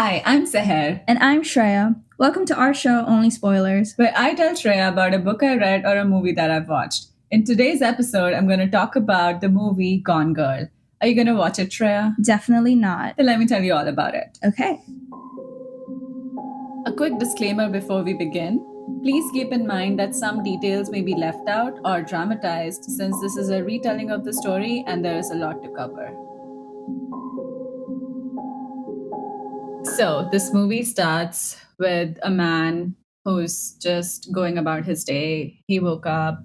Hi, I'm Seher, And I'm Shreya. Welcome to our show, Only Spoilers. where I tell Shreya about a book I read or a movie that I've watched. In today's episode, I'm going to talk about the movie Gone Girl. Are you going to watch it, Shreya? Definitely not. Then let me tell you all about it. Okay. A quick disclaimer before we begin. Please keep in mind that some details may be left out or dramatized since this is a retelling of the story and there is a lot to cover. So, this movie starts with a man who's just going about his day. He woke up,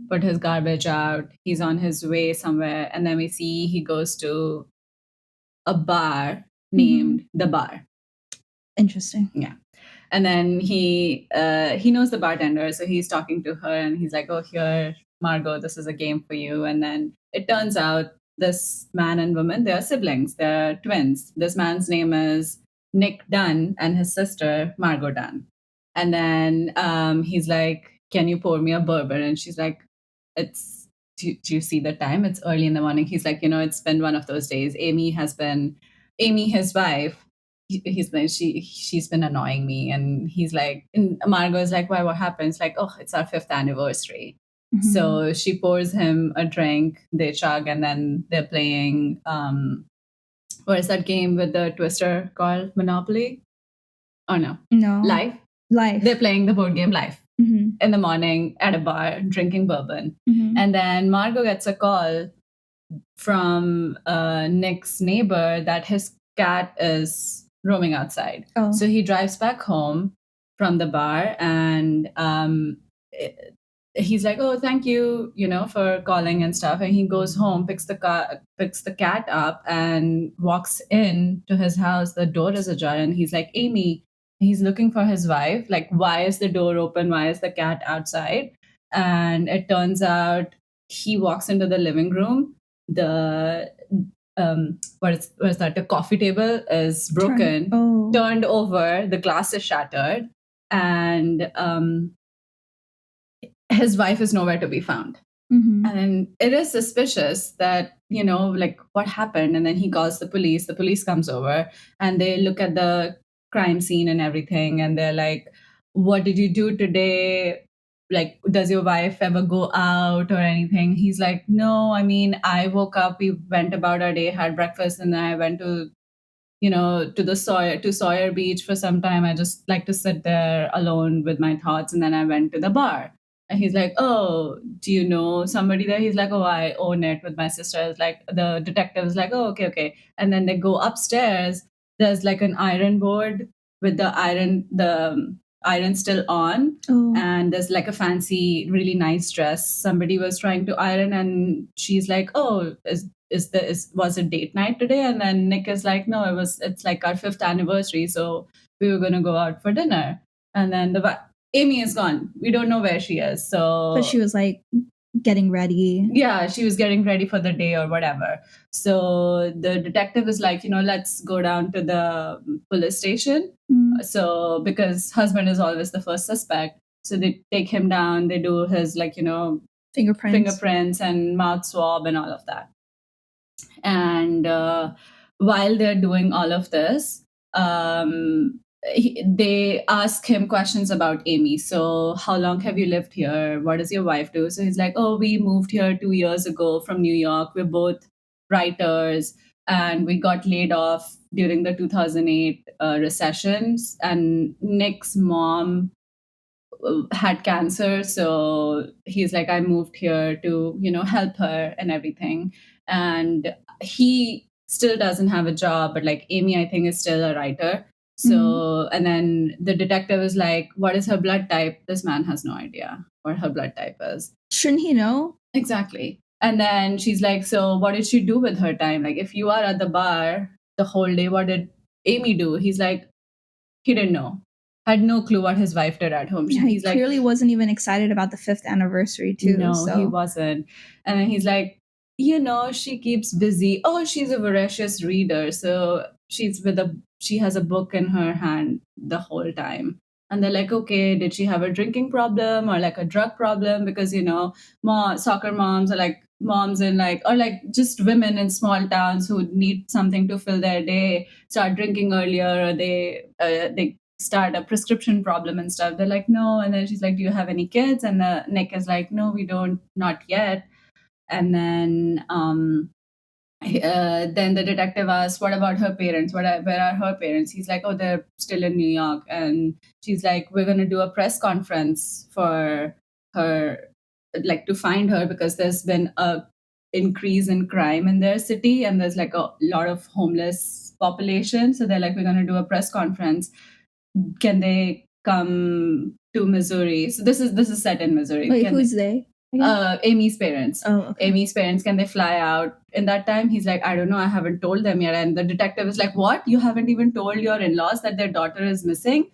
put his garbage out, he's on his way somewhere, and then we see he goes to a bar named The Bar. Interesting. Yeah. And then he knows the bartender, so he's talking to her and he's like, "Oh, here, Margot, this is a game for you." And then it turns out this man and woman, they are siblings, they're twins. This man's name is Nick Dunn and his sister, Margot Dunn. And then he's like, "Can you pour me a bourbon?" And she's like, "It's do you see the time? It's early in the morning." He's like, "It's been one of those days. Amy, his wife, he's been she's been annoying me." And he's like, and Margot is like, "Why, what happened?" It's like, "Oh, it's our 5th anniversary." Mhm. So she pours him a drink, they chug, and then they're playing what is that game with the twister called? Monopoly? Oh no. No. Life. They're playing the board game Life in the morning at a bar, drinking bourbon. And then Margot gets a call from Nick's neighbor that his cat is roaming outside. Oh. So he drives back home from the bar and he's like, "Oh, thank you, for calling and stuff." And he goes home, picks the cat up and walks in to his house. The door is ajar and he's like, "Amy." He's looking for his wife. Like, why is the door open? Why is the cat outside? And it turns out he walks into the living room. The what is that? The coffee table is broken, turned over. The glass is shattered, and his wife is nowhere to be found. And it is suspicious that, like, what happened. And then he calls the police. The police comes over and they look at the crime scene and everything. And they're like, "What did you do today? Like, does your wife ever go out or anything?" He's like, "No, I mean, I woke up, we went about our day, had breakfast, and then I went to Sawyer Beach for some time. I just like to sit there alone with my thoughts, and then I went to the bar." And he's like, "Oh, do you know somebody there?" He's like, "Oh, I own it with my sister." It's like the detective is like, "Oh, okay." And then they go upstairs. There's like an iron board with the iron still on. Oh. And there's like a fancy, really nice dress somebody was trying to iron, and she's like, "Oh, was it date night today?" And then Nick is like, "No, it's like our 5th anniversary, so we were gonna go out for dinner." And then Amy is gone. We don't know where she is. So But she was like getting ready. Yeah, she was getting ready for the day or whatever. So the detective is like, "Let's go down to the police station." So because husband is always the first suspect, so they take him down. They do his fingerprints and mouth swab and all of that. And while they're doing all of this, they ask him questions about Amy. So, how long have you lived here? What does your wife do? So he's like, "Oh, we moved here 2 years ago from New York. We're both writers, and we got laid off during the 2008 recessions. And Nick's mom had cancer, so he's like, I moved here to help her and everything." And he still doesn't have a job, but like Amy, I think, is still a writer. So and then the detective is like, "What is her blood type?" This man has no idea what her blood type is. Shouldn't he know? Exactly. And then she's like, "So what did she do with her time? Like, if you are at the bar the whole day, what did Amy do?" He's like, he didn't know. Had no clue what his wife did at home. Yeah, he clearly wasn't even excited about the 5th anniversary too. No, so. he wasn't. And then he's like, she keeps busy. Oh, she's a voracious reader. So she has a book in her hand the whole time. And they're like, "Okay, did she have a drinking problem or like a drug problem?" Because, soccer moms are like moms in like, or like just women in small towns who need something to fill their day start drinking earlier, or they start a prescription problem and stuff. They're like, no. And then she's like, do you have any kids? And Nick is like, no, we don't, not yet. And then the detective asks, what about her parents? Where are her parents? He's like, oh, they're still in New York. And she's like, we're going to do a press conference for her, like to find her, because there's been a increase in crime in their city, and there's like a lot of homeless population. So they're like, we're going to do a press conference. Can they come to Missouri? So this is set in Missouri. Wait, Can who's they? they? Amy's parents. Oh, okay. Amy's parents, can they fly out in that time? He's like, I don't know, I haven't told them yet. And the detective is like, what? You haven't even told your in-laws that their daughter is missing?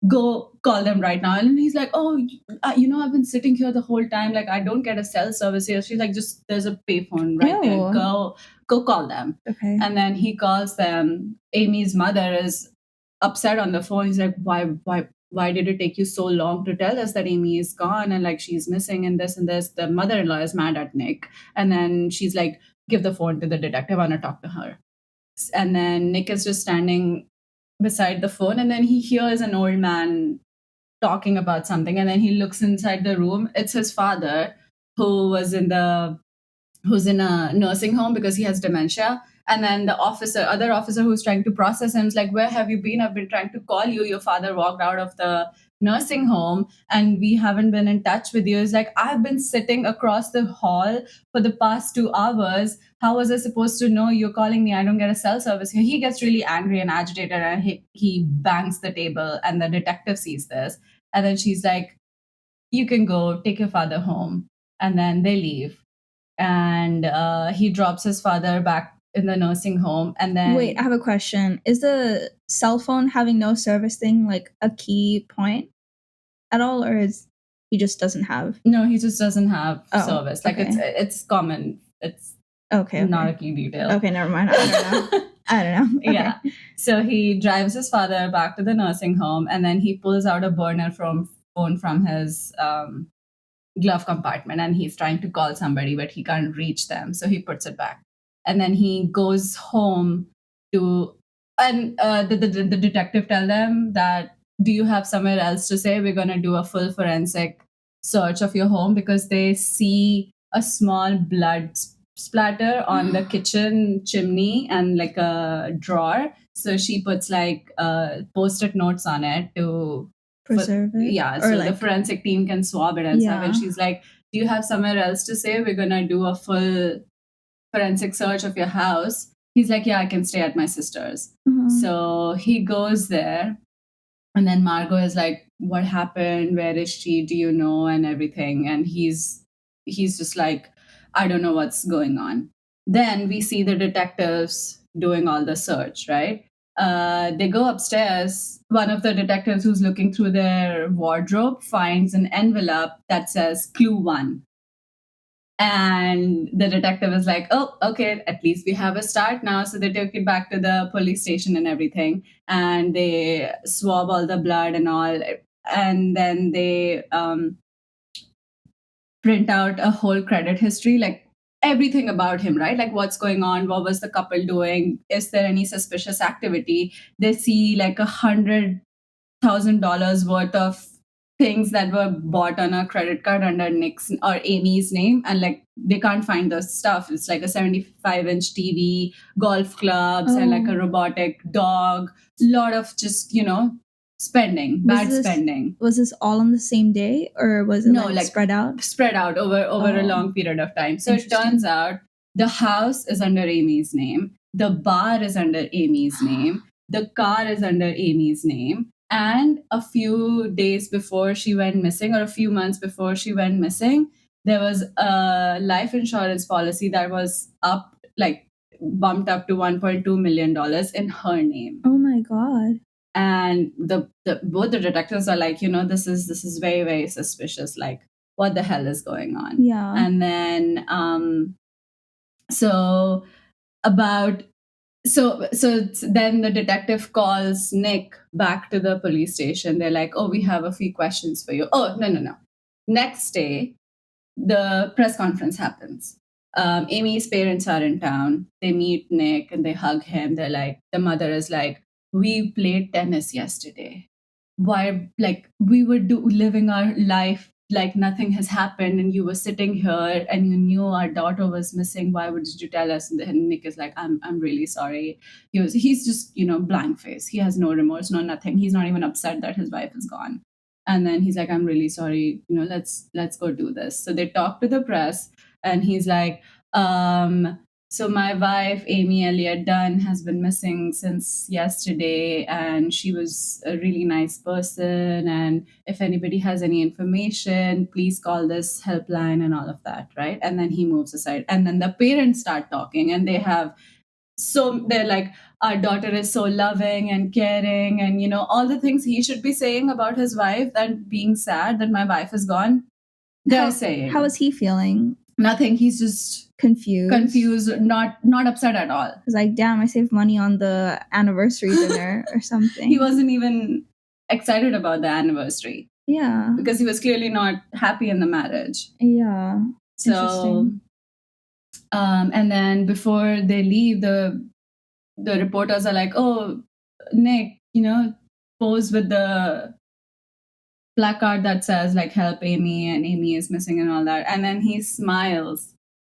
Go call them right now. And he's like, oh, I've been sitting here the whole time. Like, I don't get a cell service here. She's like, just there's a payphone right there. Ew. Go call them. Okay. And then he calls them. Amy's mother is upset on the phone. He's like, why did it take you so long to tell us that Amy is gone and like she's missing and this and this? The mother-in-law is mad at Nick. And then she's like, give the phone to the detective, I want to talk to her. And then Nick is just standing beside the phone, and then he hears an old man talking about something, and then he looks inside the room. It's his father, who was who's in a nursing home because he has dementia. And then the other officer who's trying to process him is like, where have you been? I've been trying to call you. Your father walked out of the nursing home and we haven't been in touch with you. It's like, I've been sitting across the hall for the past 2 hours. How was I supposed to know you're calling me? I don't get a cell service here. He gets really angry and agitated, and he bangs the table, and the detective sees this. And then she's like, you can go, take your father home. And then they leave. And he drops his father back in the nursing home. And then Wait, I have a question. Is the cell phone having no service thing like a key point at all, or is he just doesn't have? No, he just doesn't have service. Like, okay. it's common. It's Okay. not a key detail. Okay, never mind. I don't know. I don't know. Okay. Yeah. So he drives his father back to the nursing home, and then he pulls out a burner phone from his glove compartment, and he's trying to call somebody, but he can't reach them. So he puts it back. And then he goes home and the detective tell them that, do you have somewhere else to say? We're going to do a full forensic search of your home, because they see a small blood splatter on the kitchen chimney and like a drawer. So she puts like post-it notes on it to preserve it. Yeah, so like, the forensic team can swab it and stuff. And she's like, do you have somewhere else to say? We're going to do a full forensic search of your house. He's like, yeah, I can stay at my sister's. Mm-hmm. So he goes there, and then Margot is like, what happened? Where is she? Do you know? And everything. And he's just like, I don't know what's going on. Then we see the detectives doing all the search, right? They go upstairs. One of the detectives who's looking through their wardrobe finds an envelope that says Clue 1. And the detective is like, oh, okay, at least we have a start now. So they took it back to the police station and everything. And they swab all the blood and all. And then they print out a whole credit history, like everything about him, right? Like what's going on, what was the couple doing, is there any suspicious activity? They see like $100,000 worth of things that were bought on a credit card under Nick's or Amy's name, and like they can't find the stuff. It's like a 75-inch TV, golf clubs, and like a robotic dog. Lot of just spending, bad spending. Was this all on the same day, or was it like spread out? Spread out over a long period of time. So it turns out the house is under Amy's name, the bar is under Amy's name, the car is under Amy's name. And a few days before she went missing, or a few months before she went missing, there was a life insurance policy that was bumped up to $1.2 million in her name. Oh my God. And both the detectives are like, this is very, very suspicious. Like, what the hell is going on? Yeah. And then so then the detective calls Nick back to the police station. They're like, oh, we have a few questions for you. Oh, no. Next day, the press conference happens. Amy's parents are in town. They meet Nick and they hug him. They're like, the mother is like, we played tennis yesterday. Why, like, we were living our life like nothing has happened, and you were sitting here and you knew our daughter was missing. Why would you tell us? And then Nick is like, I'm really sorry. He's just, blank face. He has no remorse, no nothing. He's not even upset that his wife is gone. And then he's like, I'm really sorry. Let's go do this. So they talk to the press, and he's like, so my wife, Amy Elliott Dunn, has been missing since yesterday, and she was a really nice person. And if anybody has any information, please call this helpline and all of that, right? And then he moves aside, and then the parents start talking, and they're like, our daughter is so loving and caring, and all the things he should be saying about his wife, and being sad that my wife is gone. They're saying, how is he feeling? Nothing. He's just Confused, not upset at all. He's like, damn, I saved money on the anniversary dinner or something. He wasn't even excited about the anniversary. Yeah. Because he was clearly not happy in the marriage. Yeah. So, and then before they leave, the reporters are like, oh, Nick, pose with the placard that says like help Amy, and Amy is missing and all that. And then he smiles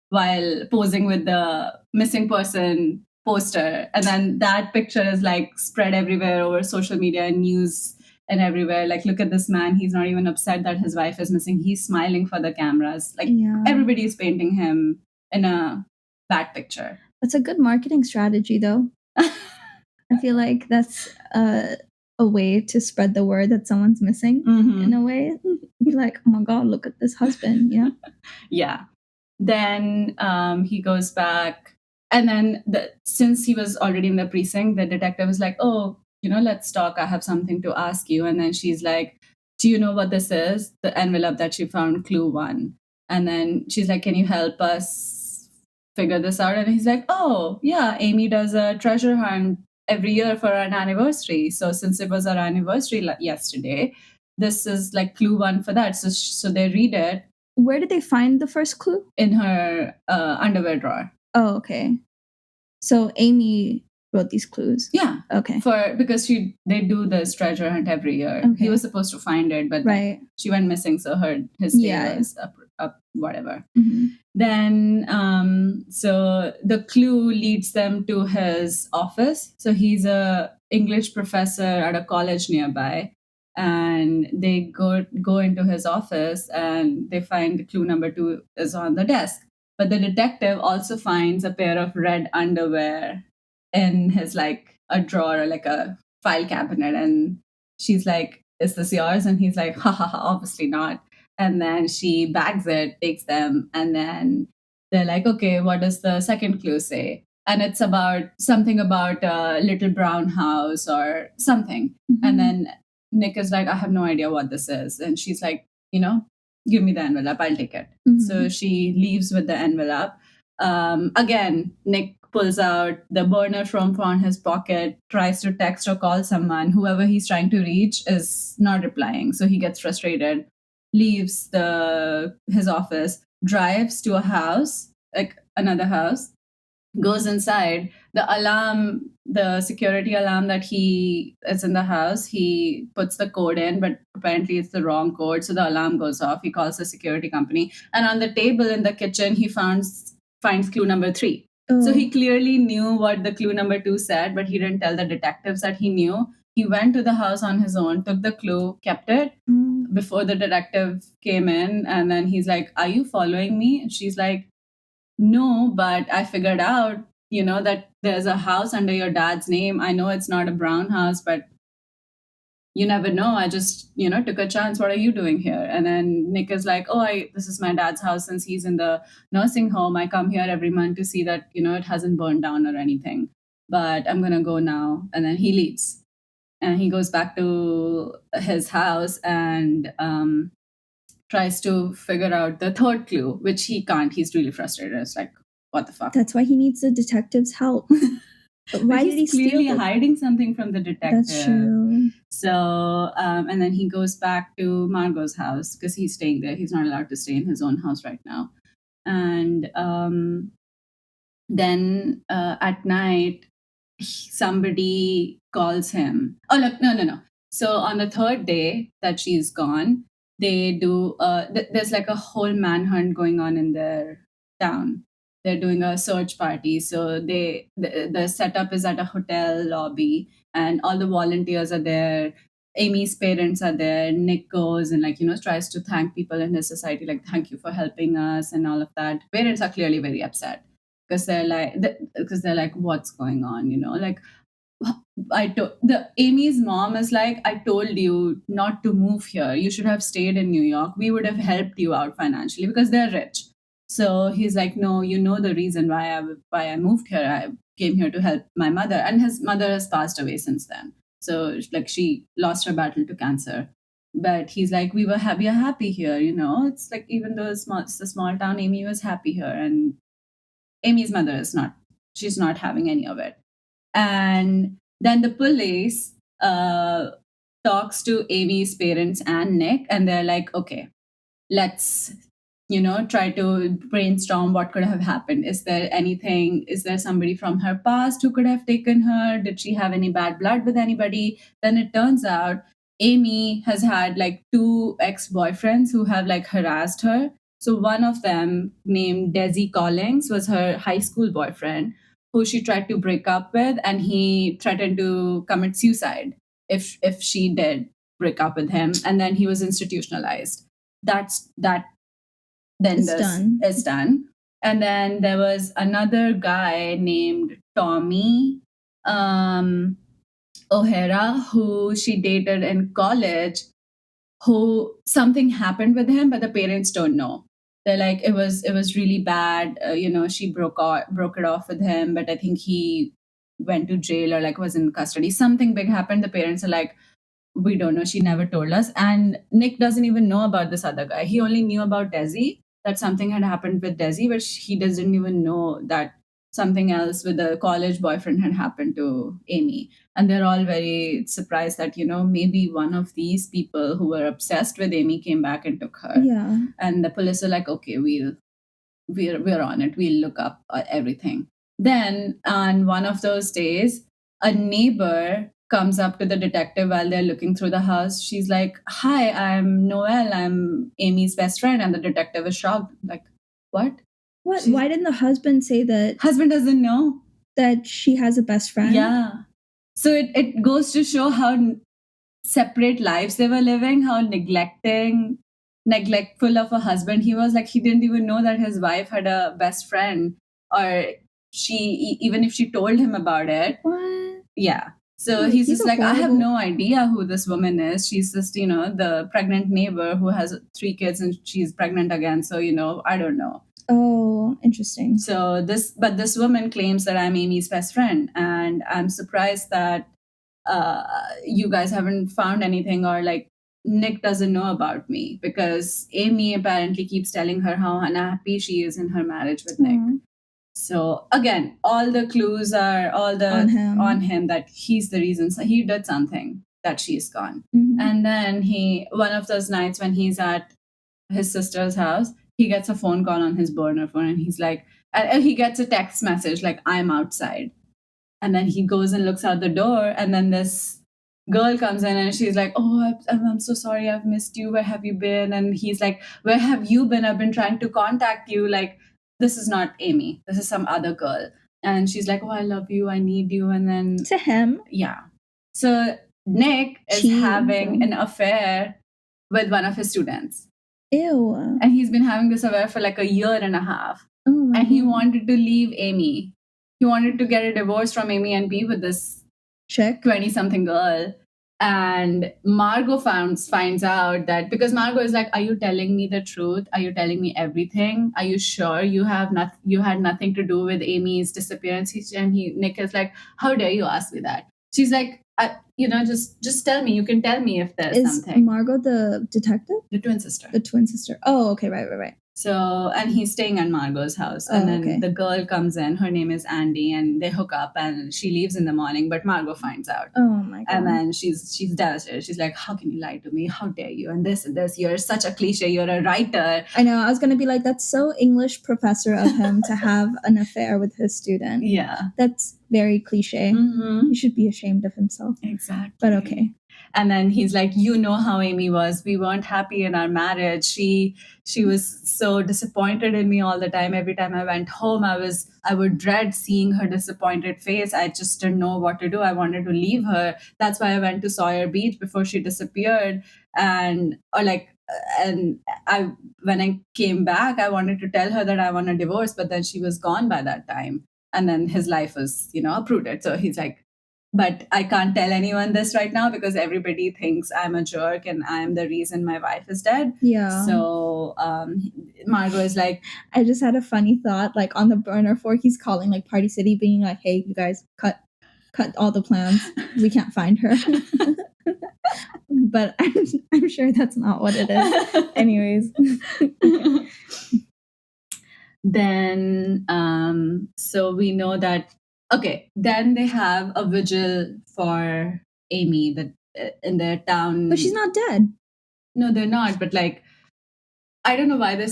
while posing with the missing person poster. And then that picture is like spread everywhere over social media and news and everywhere. Like, look at this man. He's not even upset that his wife is missing. He's smiling for the cameras. Like, everybody's painting him in a bad picture. That's a good marketing strategy, though. I feel like that's a way to spread the word that someone's missing. In a way, be like, oh my god, look at this husband. Yeah. Yeah. Then he goes back, and then since he was already in the precinct, the detective is like, oh, let's talk. I have something to ask you. And then she's like, do you know what this is? The envelope that she found, clue 1. And then she's like, can you help us figure this out? And he's like, oh yeah, Amy does a treasure hunt every year for an anniversary. So since it was our anniversary yesterday, this is like clue 1 for that. So they read it. Where did they find the first clue? In her underwear drawer. Oh, okay. So Amy wrote these clues. Yeah. Okay. Because they do this treasure hunt every year. Okay. He was supposed to find it, but she went missing, so his day was up whatever. Mm-hmm. Then so the clue leads them to his office. So he's a English professor at a college nearby. And they go into his office, and they find the clue number 2 is on the desk. But the detective also finds a pair of red underwear in his like a drawer, like a file cabinet. And she's like, is this yours? And he's like, ha ha ha, obviously not. And then she bags it, takes them, and then they're like, okay, what does the second clue say? And it's something about a little brown house or something. Mm-hmm. And then Nick is like, I have no idea what this is. And she's like, give me the envelope, I'll take it. Mm-hmm. So she leaves with the envelope. Again, Nick pulls out the burner phone from his pocket, tries to text or call someone. Whoever he's trying to reach is not replying. So he gets frustrated, leaves his office, drives to a house, like another house, goes inside. The security alarm that he is in the house, he puts the code in, but apparently it's the wrong code. So the alarm goes off. He calls the security company. And on the table in the kitchen, he finds clue number 3. Oh. So he clearly knew what the clue number 2 said, but he didn't tell the detectives that he knew. He went to the house on his own, took the clue, kept it before the detective came in. And then he's like, are you following me? And she's like, no, but I figured out, that there's a house under your dad's name. I know it's not a brown house, but you never know. I just, took a chance. What are you doing here? And then Nick is like, oh, this is my dad's house since he's in the nursing home. I come here every month to see that, it hasn't burned down or anything. But I'm going to go now. And then he leaves. And he goes back to his house and tries to figure out the third clue, which he can't. He's really frustrated. It's like, what the fuck? That's why he needs the detective's help. But why did he clearly hiding something from the detective? That's true. So, and then he goes back to Margot's house because he's staying there. He's not allowed to stay in his own house right now. And then at night, somebody calls him. Oh, look, no, no, no. So on the third day that she's gone, they do, there's like a whole manhunt going on in their town. They're doing a search party. So the setup is at a hotel lobby, and all the volunteers are there. Amy's parents are there. Nick goes and, like, tries to thank people in his society, like, thank you for helping us and all of that. Parents are clearly very upset because they're like, what's going on? Like, I told the Amy's mom is like, I told you not to move here. You should have stayed in New York. We would have helped you out financially because they're rich. So he's like, no, the reason why I moved here. I came here to help my mother, and his mother has passed away since then. So, like, she lost her battle to cancer. But he's like, we are happy here. It's like, even though it's a small town, Amy was happy here, and Amy's mother is not. She's not having any of it. And then the police talks to Amy's parents and Nick, and they're like, okay, let's try to brainstorm what could have happened. Is there somebody from her past who could have taken her? Did she have any bad blood with anybody? Then it turns out Amy has had like two ex-boyfriends who have like harassed her. So one of them, named Desi Collins, was her high school boyfriend who she tried to break up with, and he threatened to commit suicide if she did break up with him, and then he was institutionalized. That then It's done. Is done. And then there was another guy named Tommy O'Hara, who she dated in college, who something happened with him, but the parents don't know. They're like, it was really bad. She broke it off with him, but I think he went to jail or like was in custody. Something big happened. The parents are like, we don't know. She never told us. And Nick doesn't even know about this other guy. He only knew about Desi, that something had happened with Desi, but he doesn't even know that something else with a college boyfriend had happened to Amy. And they're all very surprised that, maybe one of these people who were obsessed with Amy came back and took her. Yeah. And the police are like, okay, we're on it. We'll look up everything. Then on one of those days, a neighbor comes up to the detective while they're looking through the house. She's like, hi, I'm Noelle. I'm Amy's best friend. And the detective is shocked. Like, what? What? Why didn't the husband say that? Husband doesn't know that she has a best friend? Yeah. So it goes to show how separate lives they were living, how neglectful of a husband he was. Like, he didn't even know that his wife had a best friend, or even if she told him about it. What? Yeah. So Like, he's he's just a like, I have horrible- no idea who this woman is. She's just, the pregnant neighbor who has 3 kids and she's pregnant again. So, I don't know. Oh, interesting. So this woman claims that I'm Amy's best friend, and I'm surprised that you guys haven't found anything, or like Nick doesn't know about me, because Amy apparently keeps telling her how unhappy she is in her marriage with Nick. Aw. So again, all the clues are on him that he's the reason. So he did something that she's gone. Mhm. And then one of those nights when he's at his sister's house, he gets a phone call on his burner phone, and he's like, he gets a text message like, I'm outside. And then he goes and looks out the door, and then this girl comes in and she's like, oh, I'm so sorry, I've missed you. Where have you been? And he's like, where have you been? I've been trying to contact you. Like, this is not Amy. This is some other girl. And she's like, oh, I love you. I need you. And then, To him? yeah. So Nick is having an affair with one of his students. Ew. And he's been having this affair for like a year and a half. Oh, and he wanted to leave Amy. He wanted to get a divorce from Amy and be with this chick, 20-something girl. And Margot finds out that, because Margot is like, are you telling me the truth? Are you telling me everything? Are you sure you had nothing to do with Amy's disappearance? Nick is like, how dare you ask me that? She's like, just tell me. You can tell me if there's something. Is Margot the detective? The twin sister. The twin sister. Oh, okay, right. So, and he's staying at Margot's house. And then the girl comes in, her name is Andy, and they hook up and she leaves in the morning, but Margot finds out. Oh my god. And then she's devastated. She's like, how can you lie to me? How dare you? And this, you're such a cliche. You're a writer. I know. I was going to be like, that's so English professor of him to have an affair with his student. Yeah. That's very cliche. Mm-hmm. He should be ashamed of himself. Exactly. But okay. And then he's like, you know how Amy was. We weren't happy in our marriage. She was so disappointed in me all the time. Every time I went home, I would dread seeing her disappointed face. I just didn't know what to do. I wanted to leave her. That's why I went to Sawyer Beach before she disappeared. And I when I came back, I wanted to tell her that I want a divorce, but then she was gone by that time. And then his life was, uprooted. So he's like, but I can't tell anyone this right now because everybody thinks I'm a jerk and I'm the reason my wife is dead. Yeah. So Margot is like, I just had a funny thought, like on the burner for he's calling like Party City, being like, hey, you guys, cut all the plans. We can't find her. But I'm sure that's not what it is. Anyways. Then so we know that, okay, then they have a vigil for Amy in their town. But she's not dead. No, they're not. But like, I don't know why they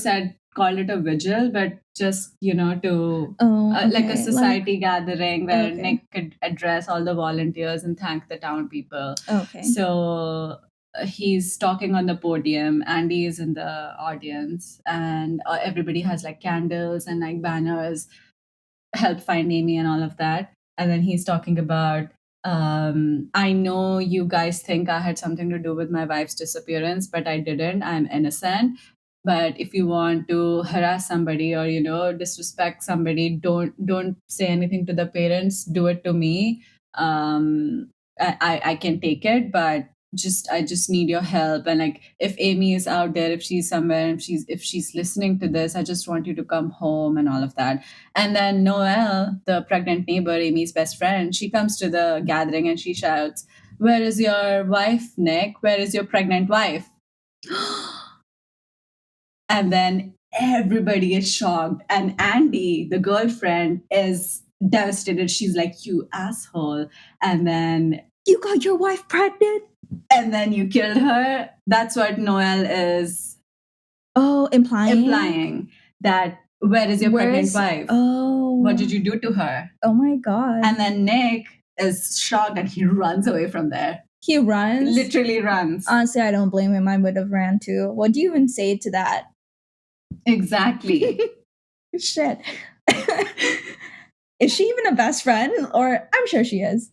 called it a vigil, but just, to like a society gathering where Nick could address all the volunteers and thank the town people. Okay. So he's talking on the podium. Andy is in the audience, and everybody has like candles and like banners, help find Amy and all of that. And then he's talking about, I know you guys think I had something to do with my wife's disappearance, but I didn't. I'm innocent. But if you want to harass somebody or disrespect somebody, don't say anything to the parents. Do it to me. I can take it, but I just need your help. And like, if Amy is out there, if she's somewhere, if she's listening to this, I just want you to come home and all of that. And then Noelle, the pregnant neighbor, Amy's best friend, she comes to the gathering and she shouts, where is your wife, Nick? Where is your pregnant wife? And then everybody is shocked. And Andy, the girlfriend, is devastated. She's like, you asshole. And then, you got your wife pregnant? And then you killed her. That's what Noelle is implying that where is your pregnant wife? Oh. What did you do to her? Oh my God. And then Nick is shocked and he runs away from there. He runs? Literally runs. Honestly, I don't blame him. I would have ran too. What do you even say to that? Exactly. Shit. Is she even a best friend? Or I'm sure she is.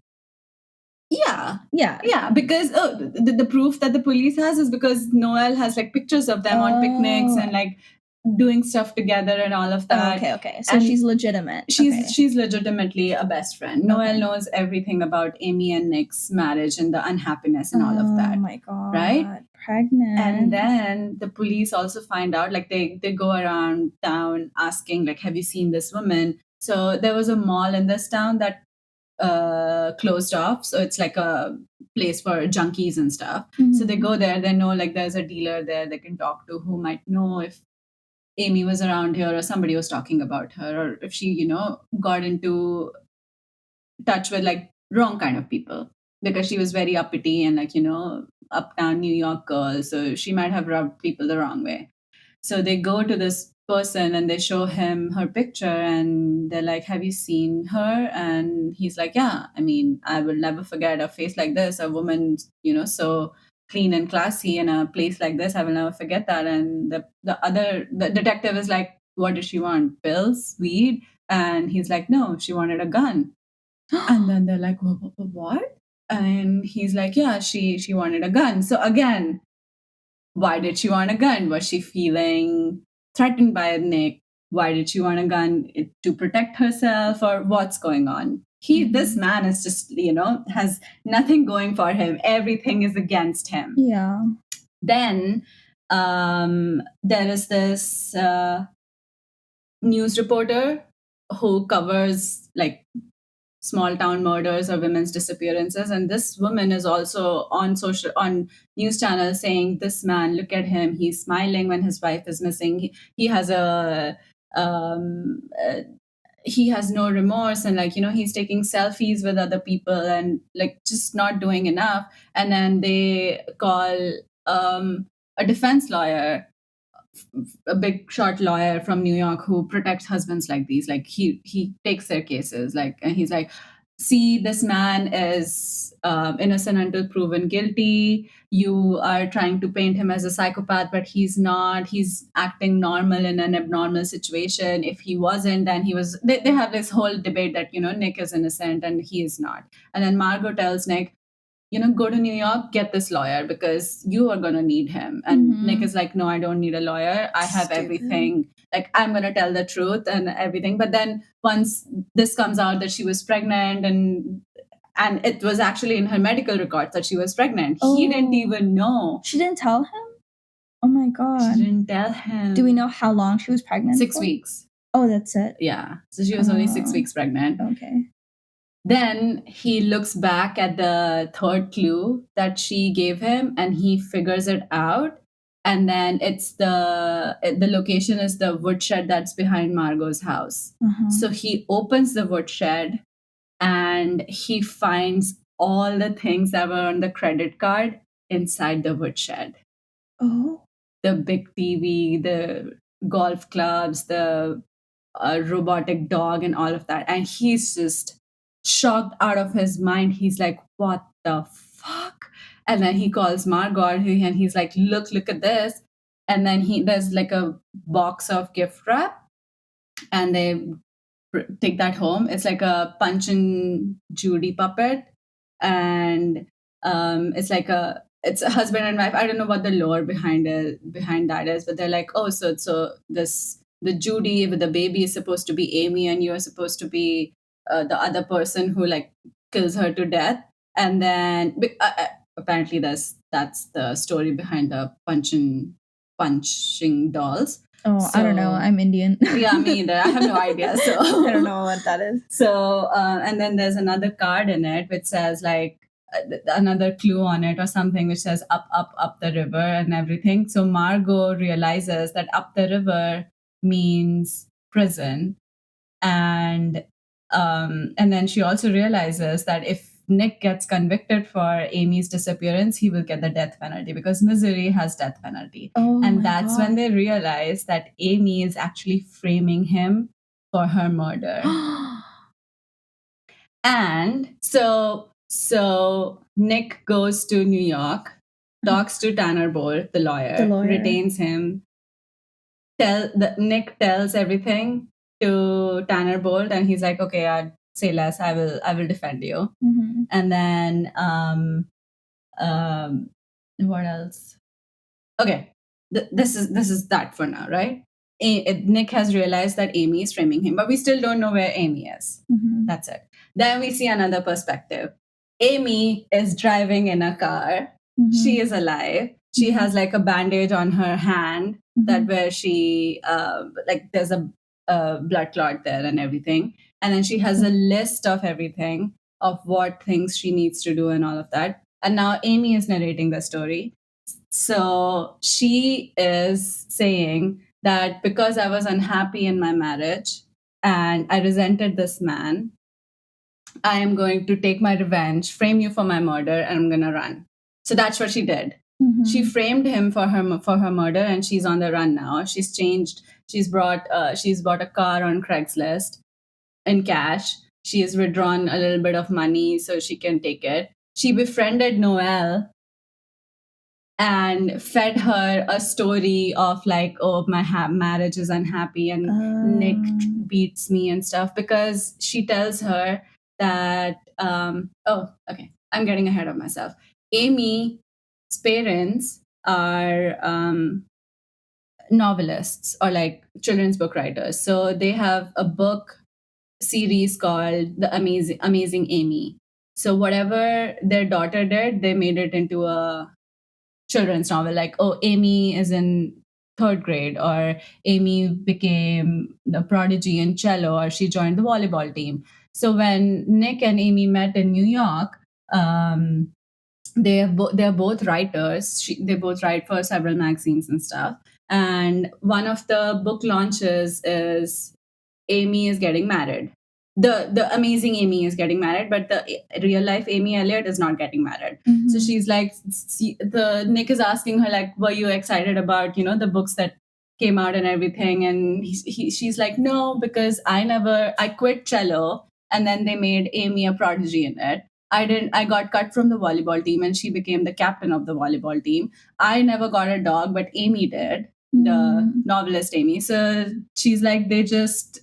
Yeah, because the proof that the police has is because Noelle has like pictures of them on picnics and like doing stuff together and all of that. Okay. So and she's legitimate. She's legitimately a best friend. Noelle knows everything about Amy and Nick's marriage and the unhappiness and all of that. Oh my God. Right? Pregnant. And then the police also find out, like they go around town asking, like, have you seen this woman? So there was a mall in this town that closed off, so it's like a place for junkies and stuff. So they go there, they know like there's a dealer there they can talk to who might know if Amy was around here or somebody was talking about her, or if she got into touch with like wrong kind of people, because she was very uppity and like uptown New York girl, so she might have rubbed people the wrong way. So they go to this person and they show him her picture and they're like, have you seen her? And he's like, yeah, I mean, I will never forget a face like this, a woman, so clean and classy in a place like this. I will never forget that. And the detective is like, what does she want? Pills? Weed? And he's like, no, she wanted a gun. And then they're like, what? And he's like, yeah, she wanted a gun. So again, why did she want a gun? Was she feeling threatened by Nick? Why did she want a gun? To protect herself, or what's going on? This man is just, has nothing going for him. Everything is against him. Yeah. Then there is this news reporter who covers like small town murders or women's disappearances. And this woman is also on news channels saying, this man, look at him, he's smiling when his wife is missing. He has um, uh, he has no remorse, and like, he's taking selfies with other people and like just not doing enough. And then they call a defense lawyer, a big shot lawyer from New York who protects husbands like these. Like he takes their cases, like, and he's like, see, this man is innocent until proven guilty. You are trying to paint him as a psychopath, but he's not. He's acting normal in an abnormal situation. If he wasn't, then he was. They have this whole debate that Nick is innocent and he is not. And then Margot tells Nick, go to New York, get this lawyer because you are going to need him. And Nick is like, no, I don't need a lawyer. I have everything. Like, I'm going to tell the truth and everything. But then once this comes out that she was pregnant, and it was actually in her medical records that she was pregnant. He didn't even know. She didn't tell him? Oh my God. She didn't tell him. Do we know how long she was pregnant? 6 weeks. Oh, that's it? Yeah. So she was only 6 weeks pregnant. Okay. Then he looks back at the third clue that she gave him and he figures it out. And then it's the location is the woodshed that's behind Margot's house. So he opens the woodshed and he finds all the things that were on the credit card inside the woodshed. Oh. The big TV, the golf clubs, the robotic dog, and all of that. And he's just shocked out of his mind. He's like, what the fuck? And then he calls Margot and he's like, look at this. And then there's like a box of gift wrap and they take that home. It's like a Punch and Judy puppet. And it's a husband and wife. I don't know what the lore behind that is, but they're like, oh, so the Judy with the baby is supposed to be Amy, and you're supposed to be the other person who like kills her to death. And then apparently that's the story behind the punching dolls. Oh, so, I don't know. I'm Indian. Yeah, me either. I have no idea. So I don't know what that is. So and then there's another card in it which says like another clue on it or something which says up the river and everything. So Margot realizes that up the river means prison, and then she also realizes that if Nick gets convicted for Amy's disappearance, he will get the death penalty because Missouri has death penalty. And that's when they realize that Amy is actually framing him for her murder. And so Nick goes to New York, talks to Tanner Bolt, the lawyer, retains him. Nick tells everything to Tanner Bolt, and he's like, okay, I'd say less. I will defend you. And then what else? Okay, this is that for now, right? Nick has realized that Amy is framing him, but we still don't know where Amy is. That's it. Then we see another perspective. Amy is driving in a car. She is alive. She has like a bandage on her hand that where she like there's a blood clot there and everything. And then she has a list of everything of what things she needs to do and all of that. And now Amy is narrating the story. So she is saying that because I was unhappy in my marriage and I resented this man, I am going to take my revenge, frame you for my murder, and I'm going to run. So that's what she did. She framed him for her murder, and she's on the run now. She's changed. She's bought a car on Craigslist in cash. She has withdrawn a little bit of money so she can take it. She befriended Noelle and fed her a story of like, oh, my marriage is unhappy and Nick beats me and stuff, because she tells her that okay, I'm getting ahead of myself. Amy's parents are novelists or like children's book writers, so they have a book series called The Amazing Amy. So whatever their daughter did, they made it into a children's novel, like, oh, Amy is in 3rd grade, or Amy became the prodigy in cello, or she joined the volleyball team. So when Nick and Amy met in New York, um, they're both writers. They both write for several magazines and stuff. And one of the book launches is Amy is getting married. The amazing Amy is getting married, but the real life Amy Elliott is not getting married. Mm-hmm. So she's like, the Nick is asking her like, were you excited about the books that came out and everything? And she's like, no, because I quit cello, and then they made Amy a prodigy in it. I got cut from the volleyball team, and she became the captain of the volleyball team. I never got a dog, but Amy did, the novelist Amy. So she's like, they just,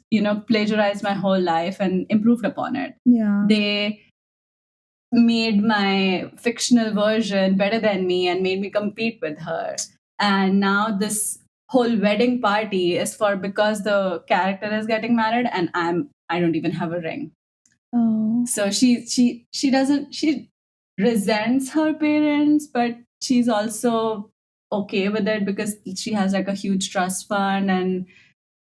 plagiarized my whole life and improved upon it. Yeah. They made my fictional version better than me and made me compete with her. And now this whole wedding party is for because the character is getting married and I don't even have a ring. Oh. So she resents her parents, but she's also okay with it because she has like a huge trust fund and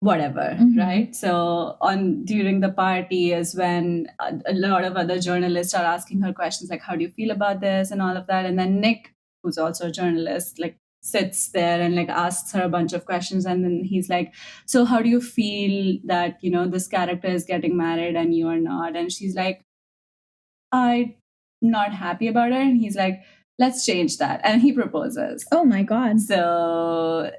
whatever, right? So during the party is when a lot of other journalists are asking her questions like, how do you feel about this and all of that? And then Nick, who's also a journalist, like sits there and like asks her a bunch of questions, and then he's like, so how do you feel that this character is getting married and you are not? And she's like, I'm not happy about it. And he's like, let's change that. And he proposes. Oh my God. So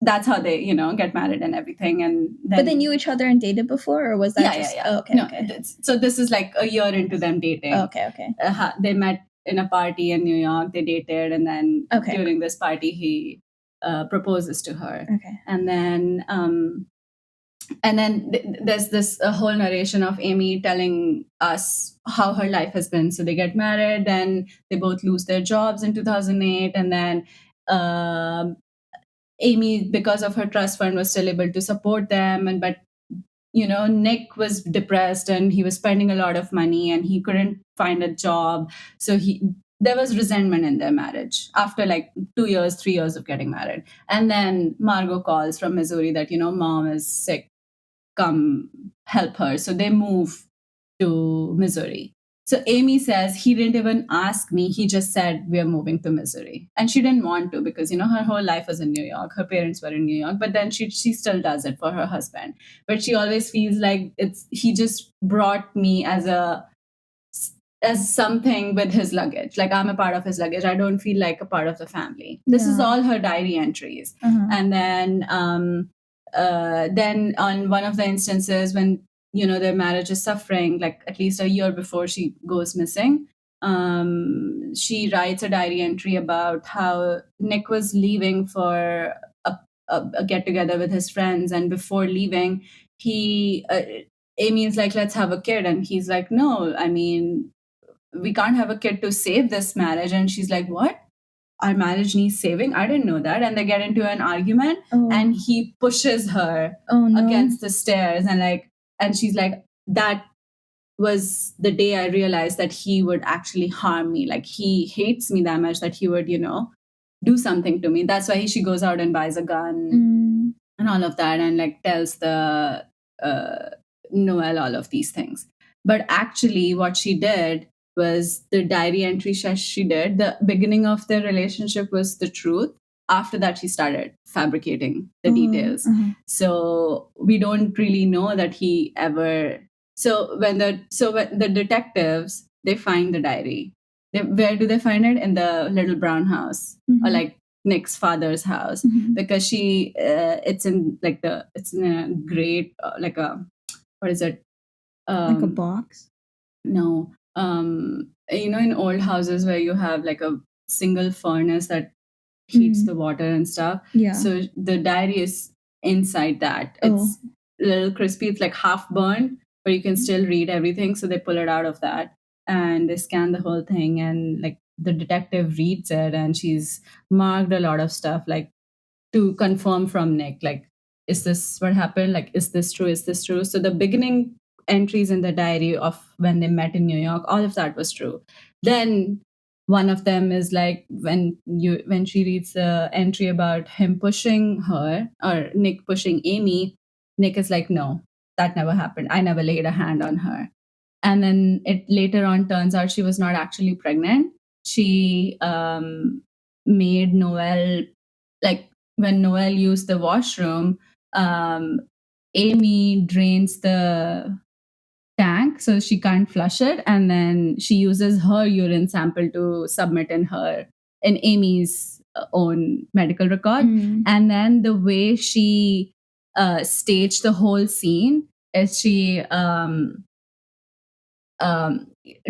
that's how they, get married and everything. And then, but they knew each other and dated before, or was that yeah. Oh, okay, no, okay. So this is like a year into them dating. Oh, okay. They met in a party in New York. They dated, and then during this party, he proposes to her. Okay. And then there's this whole narration of Amy telling us how her life has been. So they get married, then they both lose their jobs in 2008, and then Amy, because of her trust fund, was still able to support them. But Nick was depressed and he was spending a lot of money and he couldn't find a job. So there was resentment in their marriage after like 2 years, 3 years of getting married. And then Margot calls from Missouri that mom is sick, come help her. So they move to Missouri. So Amy says, he didn't even ask me. He just said, we're moving to Missouri. And she didn't want to because, her whole life was in New York. Her parents were in New York, but then she still does it for her husband. But she always feels like he just brought me as something with his luggage. Like I'm a part of his luggage. I don't feel like a part of the family. This is all her diary entries. And then on one of the instances when their marriage is suffering, like at least a year before she goes missing, she writes a diary entry about how Nick was leaving for a get together with his friends, and before leaving, Amy is like, let's have a kid, and he's like, no, I mean, we can't have a kid to save this marriage. And she's like, what? Our marriage needs saving? I didn't know that. And they get into an argument, and he pushes her against the stairs, and she's like, that was the day I realized that he would actually harm me. Like he hates me that much that he would, do something to me. That's why she goes out and buys a gun and all of that, and like tells the Noel all of these things. But actually what she did was the diary entry she did. The beginning of their relationship was the truth. After that, she started fabricating the details. So we don't really know that he ever. So when the detectives, they find the diary, where do they find it? In the little brown house, or like Nick's father's house, because it's in a great like a, what is it? Like a box? No. In old houses where you have like a single furnace that heats the water and stuff. Yeah. So the diary is inside that. It's a little crispy. It's like half burned, but you can still read everything. So they pull it out of that and they scan the whole thing, and like the detective reads it, and she's marked a lot of stuff like to confirm from Nick, like, is this what happened? Like, is this true? Is this true? So the beginning entries in the diary of when they met in New York, all of that was true. Then one of them is like when she reads the entry about him pushing her, or Nick pushing Amy, Nick is like, no, that never happened. I never laid a hand on her. And then it later on turns out she was not actually pregnant. She made Noel, like when Noel used the washroom, um, Amy drains the tank so she can't flush it, and then she uses her urine sample to submit in Amy's own medical record. And then the way she staged the whole scene is she um,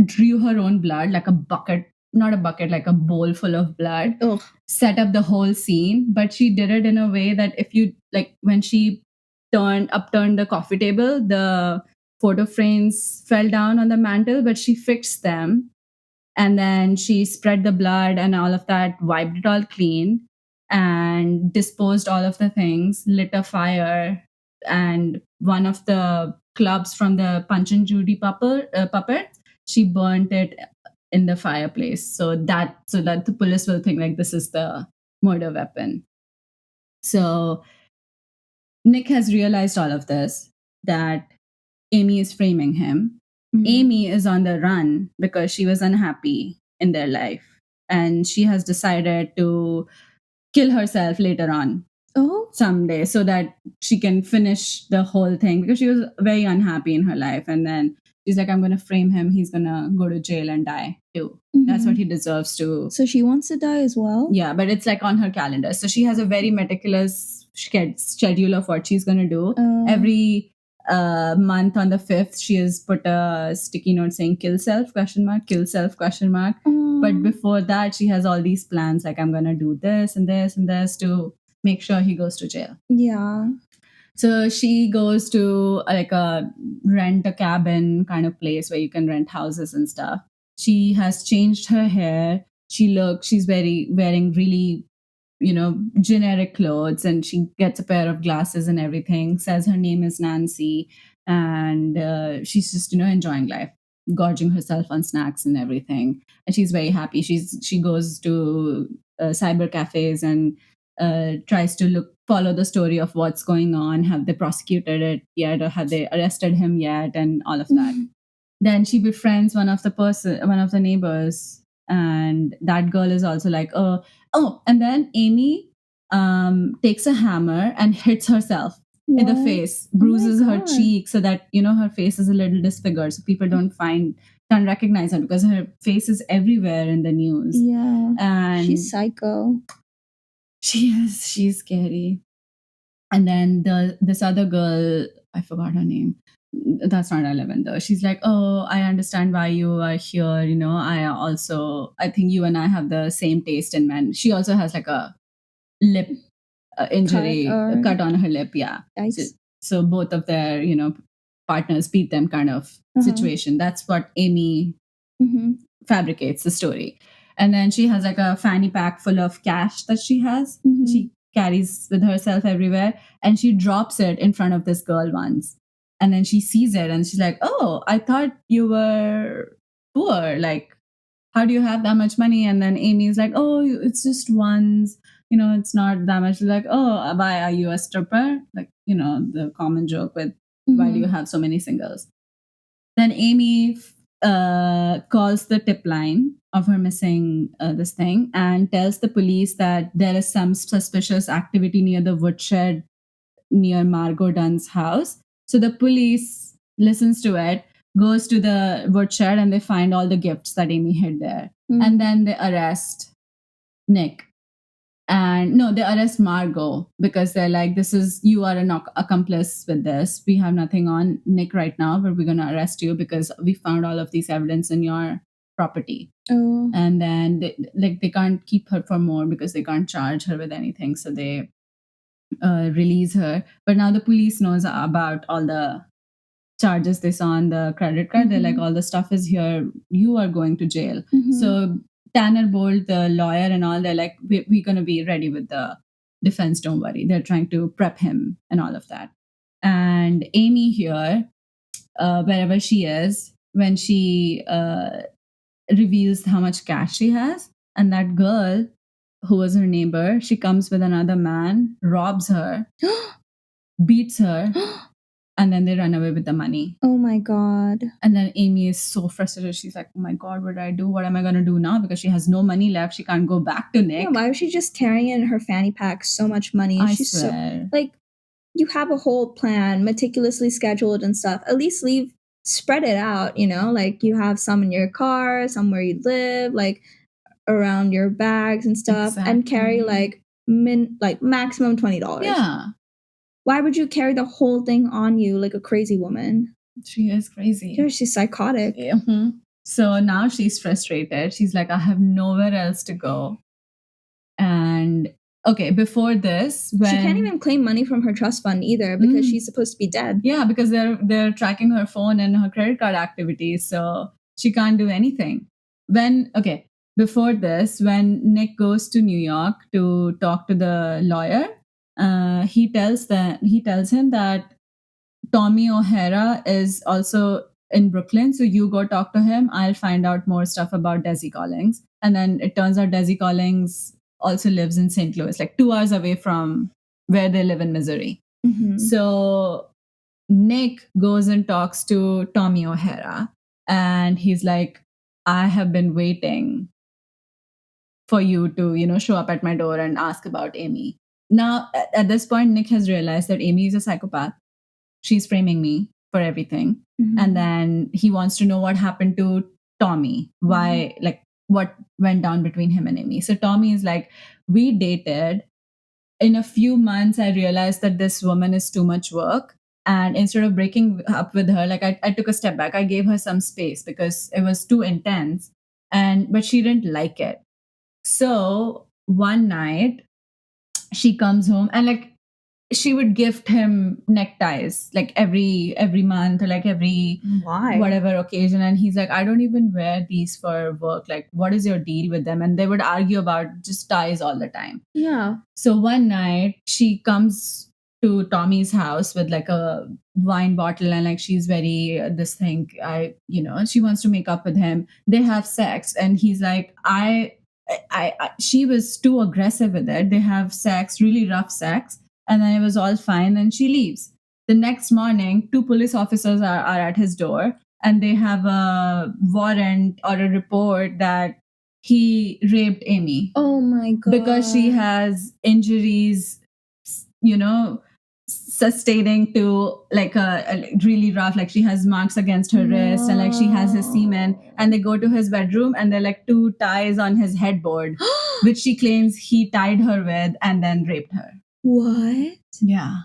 drew her own blood, like a bucket, not a bucket, like a bowl full of blood. Ugh. Set up the whole scene, but she did it in a way that if you like, when she upturned the coffee table, the photo frames fell down on the mantle, but she fixed them, and then she spread the blood and all of that, wiped it all clean, and disposed all of the things, lit a fire, and one of the clubs from the Punch and Judy puppet, she burnt it in the fireplace, so that the police will think like this is the murder weapon. So Nick has realized all of this, that Amy is framing him. Amy is on the run because she was unhappy in their life, and she has decided to kill herself later on someday so that she can finish the whole thing, because she was very unhappy in her life. And then she's like, I'm going to frame him. He's going to go to jail and die too. That's what he deserves to. So she wants to die as well? Yeah, but it's like on her calendar. So she has a very meticulous schedule of what she's going to do. Every month on the 5th, she has put a sticky note saying kill self ? Kill self ? But before that, she has all these plans, like I'm going to do this and this and this to make sure he goes to jail. Yeah. So she goes to like a rent a cabin kind of place where you can rent houses and stuff. She has changed her hair. She's wearing really, generic clothes, and she gets a pair of glasses and everything, says her name is Nancy, and she's just, enjoying life, gorging herself on snacks and everything. And she's very happy. She goes to cyber cafes and tries to follow the story of what's going on. Have they prosecuted it yet, or have they arrested him yet, and all of that. Then she befriends one of the neighbors, and that girl is also like, oh, and then Amy takes a hammer and hits herself in the face, bruises her cheek so that her face is a little disfigured, so people can't recognize her because her face is everywhere in the news. Yeah, and she's psycho. She's scary. And then this other girl, I forgot her name. That's not relevant though. She's like, oh, I understand why you are here. I think you and I have the same taste in men. She also has like a lip injury, cut on her lip. Yeah. So both of their, partners beat them kind of situation. That's what Amy fabricates the story. And then she has like a fanny pack full of cash that she has. She carries with herself everywhere, and she drops it in front of this girl once. And then she sees it and she's like, oh, I thought you were poor. Like, how do you have that much money? And then Amy's like, oh, it's just once, it's not that much. She's like, oh, why are you a stripper? Like, the common joke with why do you have so many singles? Then Amy calls the tip line of her missing this thing and tells the police that there is some suspicious activity near the woodshed near Margot Dunn's house. So the police listens to it, goes to the woodshed, and they find all the gifts that Amy hid there. And then they arrest Nick. And no, they arrest Margot because they're like, you are an accomplice with this. We have nothing on Nick right now, but we're going to arrest you because we found all of these evidence in your property. And then they can't keep her for more because they can't charge her with anything. So they release her. But now the police knows about all the charges they saw on the credit card. They're like, all the stuff is here. You are going to jail. So Tanner Bolt, the lawyer and all, they're like, we're going to be ready with the defense. Don't worry. They're trying to prep him and all of that. And Amy here, wherever she is, when she reveals how much cash she has, and that girl who was her neighbor, she comes with another man, robs her, beats her, and then they run away with the money. Oh my God. And then Amy is so frustrated. She's like, oh my God, what do I do? What am I going to do now? Because she has no money left. She can't go back to Nick. Yeah, why was she just carrying in her fanny pack so much money? I She's swear. so, like, you have a whole plan, meticulously scheduled and stuff. At least spread it out, you know? Like, you have some in your car, somewhere you live, like, around your bags and stuff, and carry, like, maximum $20. Yeah. Why would you carry the whole thing on you like a crazy woman? She is crazy. Yeah, she's psychotic. Mm-hmm. So now she's frustrated. She's like, I have nowhere else to go. And okay, before this, She can't even claim money from her trust fund either because she's supposed to be dead. Yeah, because they're tracking her phone and her credit card activities, so she can't do anything. Before this, when Nick goes to New York to talk to the lawyer, he tells him that Tommy O'Hara is also in Brooklyn, so you go talk to him. I'll find out more stuff about Desi Collins. And then it turns out Desi Collins also lives in St. Louis, like 2 hours away from where they live in Missouri. Mhm. So Nick goes and talks to Tommy O'Hara, and he's like, I have been waiting for you to, show up at my door and ask about Amy. Now, at this point, Nick has realized that Amy is a psychopath. She's framing me for everything. Mhm. And then he wants to know what happened to Tommy, why, like, what went down between him and Amy. So Tommy is like, we dated. In a few months, I realized that this woman is too much work. And instead of breaking up with her, like I took a step back. I gave her some space because it was too intense. But she didn't like it. So one night she comes home and like she would gift him neckties like every month or like every Why? whatever occasion, and he's like, I don't even wear these for work, like what is your deal with them? And they would argue about just ties all the time. Yeah. So one night she comes to Tommy's house with like a wine bottle, and like she's very this thing, she wants to make up with him. They have sex and he's like, she was too aggressive with it. They have sex, really rough sex, and then it was all fine and she leaves. The next morning, 2 police officers are at his door, and they have a warrant or a report that he raped Amy. Oh my God. Because she has injuries, sustaining to like a really rough, like she has marks against her wrist, and like she has his semen, and they go to his bedroom and they're like 2 ties on his headboard, which she claims he tied her with and then raped her. What? Yeah.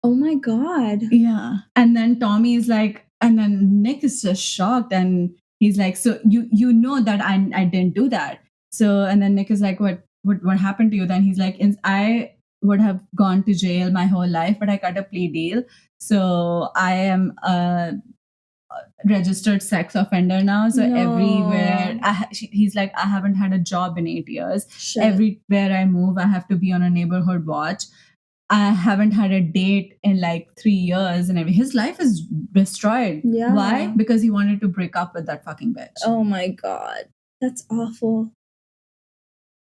Oh my God. Yeah. And then Tommy is like, and then Nick is just shocked, and he's like, so you know that I didn't do that. So, and then Nick is like, what happened to you? Then he's like, I would have gone to jail my whole life, but I got a plea deal. So I am a registered sex offender now. So No. everywhere, he's like, I haven't had a job in 8 years. Shit. Everywhere I move, I have to be on a neighborhood watch. I haven't had a date in like 3 years, and his life is destroyed. Yeah. Why? Because he wanted to break up with that fucking bitch. Oh my God. That's awful.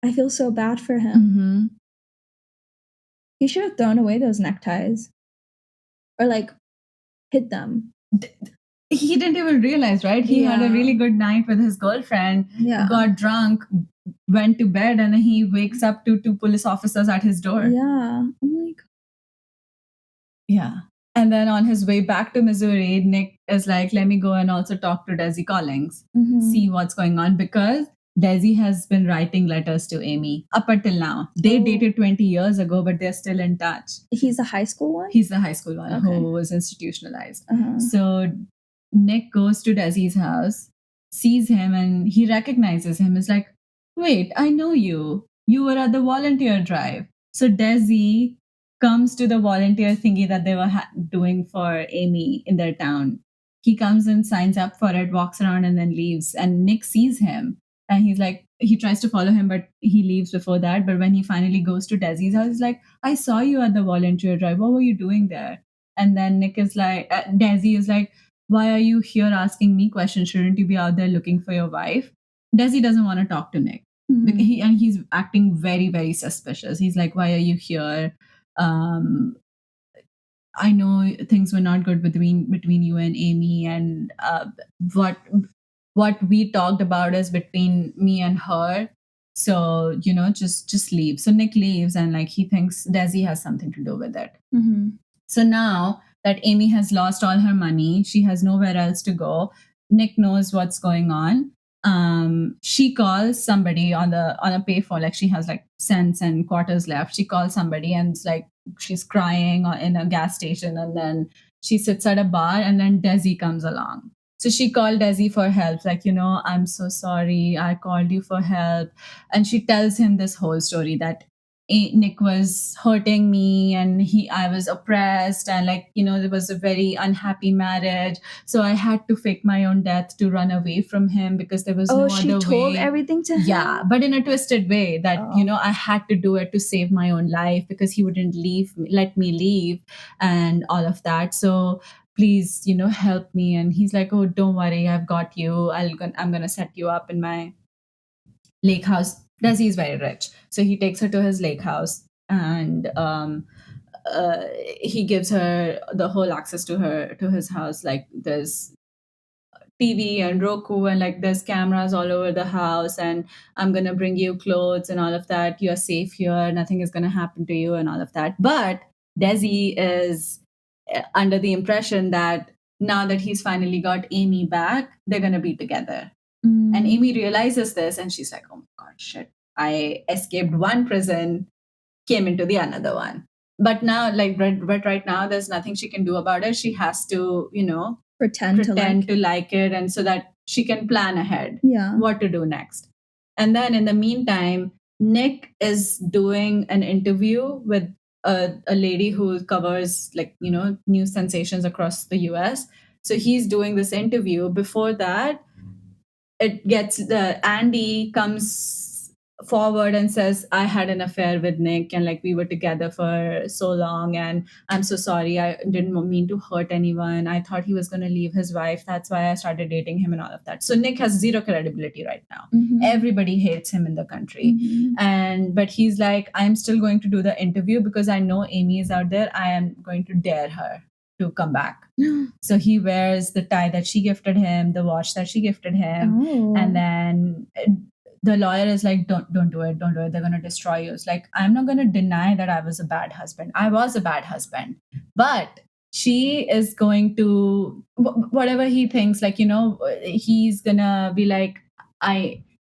I feel so bad for him. Mm-hmm. He should have thrown away those neckties. Or like hid them. He didn't even realize, right? He had a really good night with his girlfriend, got drunk, went to bed, and then he wakes up to 2 police officers at his door. Yeah. Oh my God. Yeah. And then on his way back to Missouri, Nick is like, let me go and also talk to Desi Collins, see what's going on, because Desi has been writing letters to Amy up until now. They dated 20 years ago, but they're still in touch. He's the high school one? He's the high school one who was institutionalized. So Nick goes to Desi's house, sees him, and he recognizes him. He's like, wait, I know you. You were at the volunteer drive. So Desi comes to the volunteer thingy that they were doing for Amy in their town. He comes and signs up for it, walks around, and then leaves. And Nick sees him. And he's like, he tries to follow him, but he leaves before that. But when he finally goes to Desi's house, he's like, I saw you at the volunteer drive. What were you doing there? And then Nick is like, Desi is like, why are you here asking me questions? Shouldn't you be out there looking for your wife? Desi doesn't want to talk to Nick. Because he's acting very, very suspicious. He's like, why are you here? I know things were not good between you and Amy, and what what we talked about is between me and her. So just leave. So Nick leaves, and like he thinks Desi has something to do with it. So now that Amy has lost all her money, she has nowhere else to go. Nick knows what's going on. She calls somebody on a payphone, like she has like cents and quarters left. She calls somebody, and it's like she's crying in a gas station, and then she sits at a bar, and then Desi comes along. So she called Desi for help, like, I'm so sorry, I called you for help. And she tells him this whole story that Nick was hurting me, and I was oppressed, and like there was a very unhappy marriage, so I had to fake my own death to run away from him because there was no she other told way. everything to him. Yeah, but in a twisted way that I had to do it to save my own life because he wouldn't let me leave, and all of that. So please, help me. And he's like, oh, don't worry, I've got you. I'm gonna set you up in my lake house. Desi is very rich, so he takes her to his lake house, and he gives her the whole access to his house. Like there's TV and Roku, and like there's cameras all over the house, and I'm gonna bring you clothes and all of that. You're safe here. Nothing is gonna happen to you, and all of that. But Desi is under the impression that now that he's finally got Amy back, they're gonna be together. And Amy realizes this, and she's like, "Oh my god, shit! I escaped one prison, came into the another one." But now, like, but right now, there's nothing she can do about it. She has to, pretend to like it, and so that she can plan ahead Yeah. what to do next. And then in the meantime, Nick is doing an interview with a lady who covers like news sensations across the US. So he's doing this interview. Before that, it gets the Andy comes forward and says, I had an affair with Nick, and like we were together for so long, and I'm so sorry, I didn't mean to hurt anyone, I thought he was going to leave his wife, that's why I started dating him, and all of that. So Nick has zero credibility right now. Everybody hates him in the country. And but he's like, I'm still going to do the interview because I know Amy is out there. I am going to dare her to come back. So he wears the tie that she gifted him, the watch that she gifted him, and then the lawyer is like, don't do it, don't do it, they're going to destroy you. It's like, I'm not going to deny that I was a bad husband. I was a bad husband, but she is going to whatever he thinks, like he's gonna be like,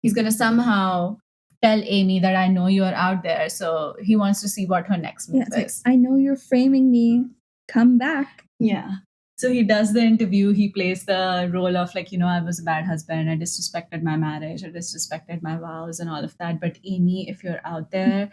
he's gonna somehow tell Amy that I know you're out there. So he wants to see what her next move is. Like, I know you're framing me, come back. Yeah. So he does the interview. He plays the role of like, I was a bad husband. I disrespected my marriage. I disrespected my vows and all of that. But Amy, if you're out there,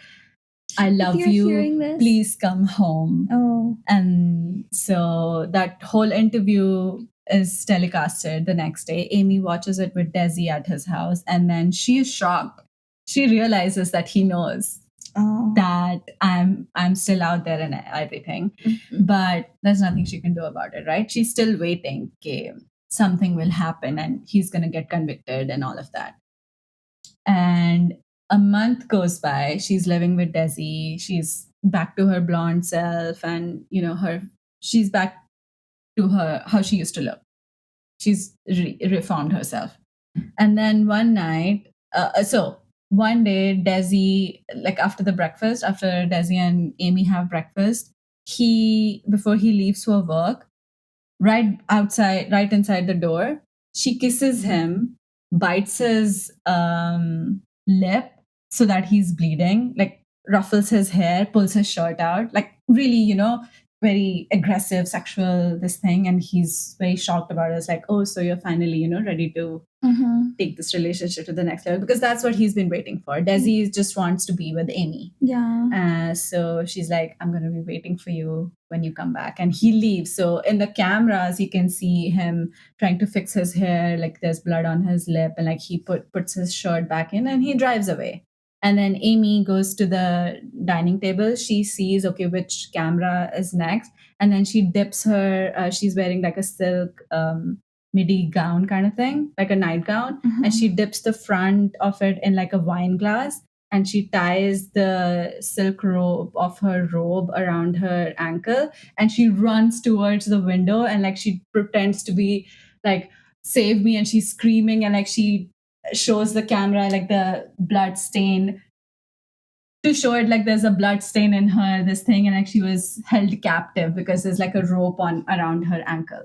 I love you. Please come home. Oh. And so that whole interview is telecasted the next day. Amy watches it with Desi at his house, and then she is shocked. She realizes that he knows that I'm still out there and everything. But there's nothing she can do about it, right? She's still waiting. Okay, something will happen and he's gonna get convicted and all of that. And a month goes by. She's living with Desi. She's back to her blonde self, and she's back to her how she used to look. She's reformed herself. And then one night, one day, Desi, like after Desi and Amy have breakfast, before he leaves for work, right inside the door, she kisses him, bites his lip so that he's bleeding, like ruffles his hair, pulls his shirt out, like really, very aggressive sexual this thing. And he's very shocked about it. It's like, oh, so you're finally, ready to take this relationship to the next level, because that's what he's been waiting for. Desi just wants to be with Amy. Yeah. So she's like, I'm going to be waiting for you when you come back. And he leaves. So in the cameras, you can see him trying to fix his hair, like there's blood on his lip, and like he puts his shirt back in, and he drives away. And then Amy goes to the dining table. She sees, okay, which camera is next. And then she dips she's wearing like a silk midi gown kind of thing, like a nightgown. And she dips the front of it in like a wine glass. and she ties the silk rope of her robe around her ankle, and she runs towards the window, and like she pretends to be like, save me, and she's screaming, and like she shows the camera like the blood stain to show it like there's a blood stain in her this thing, and like she was held captive because there's like a rope on around her ankle.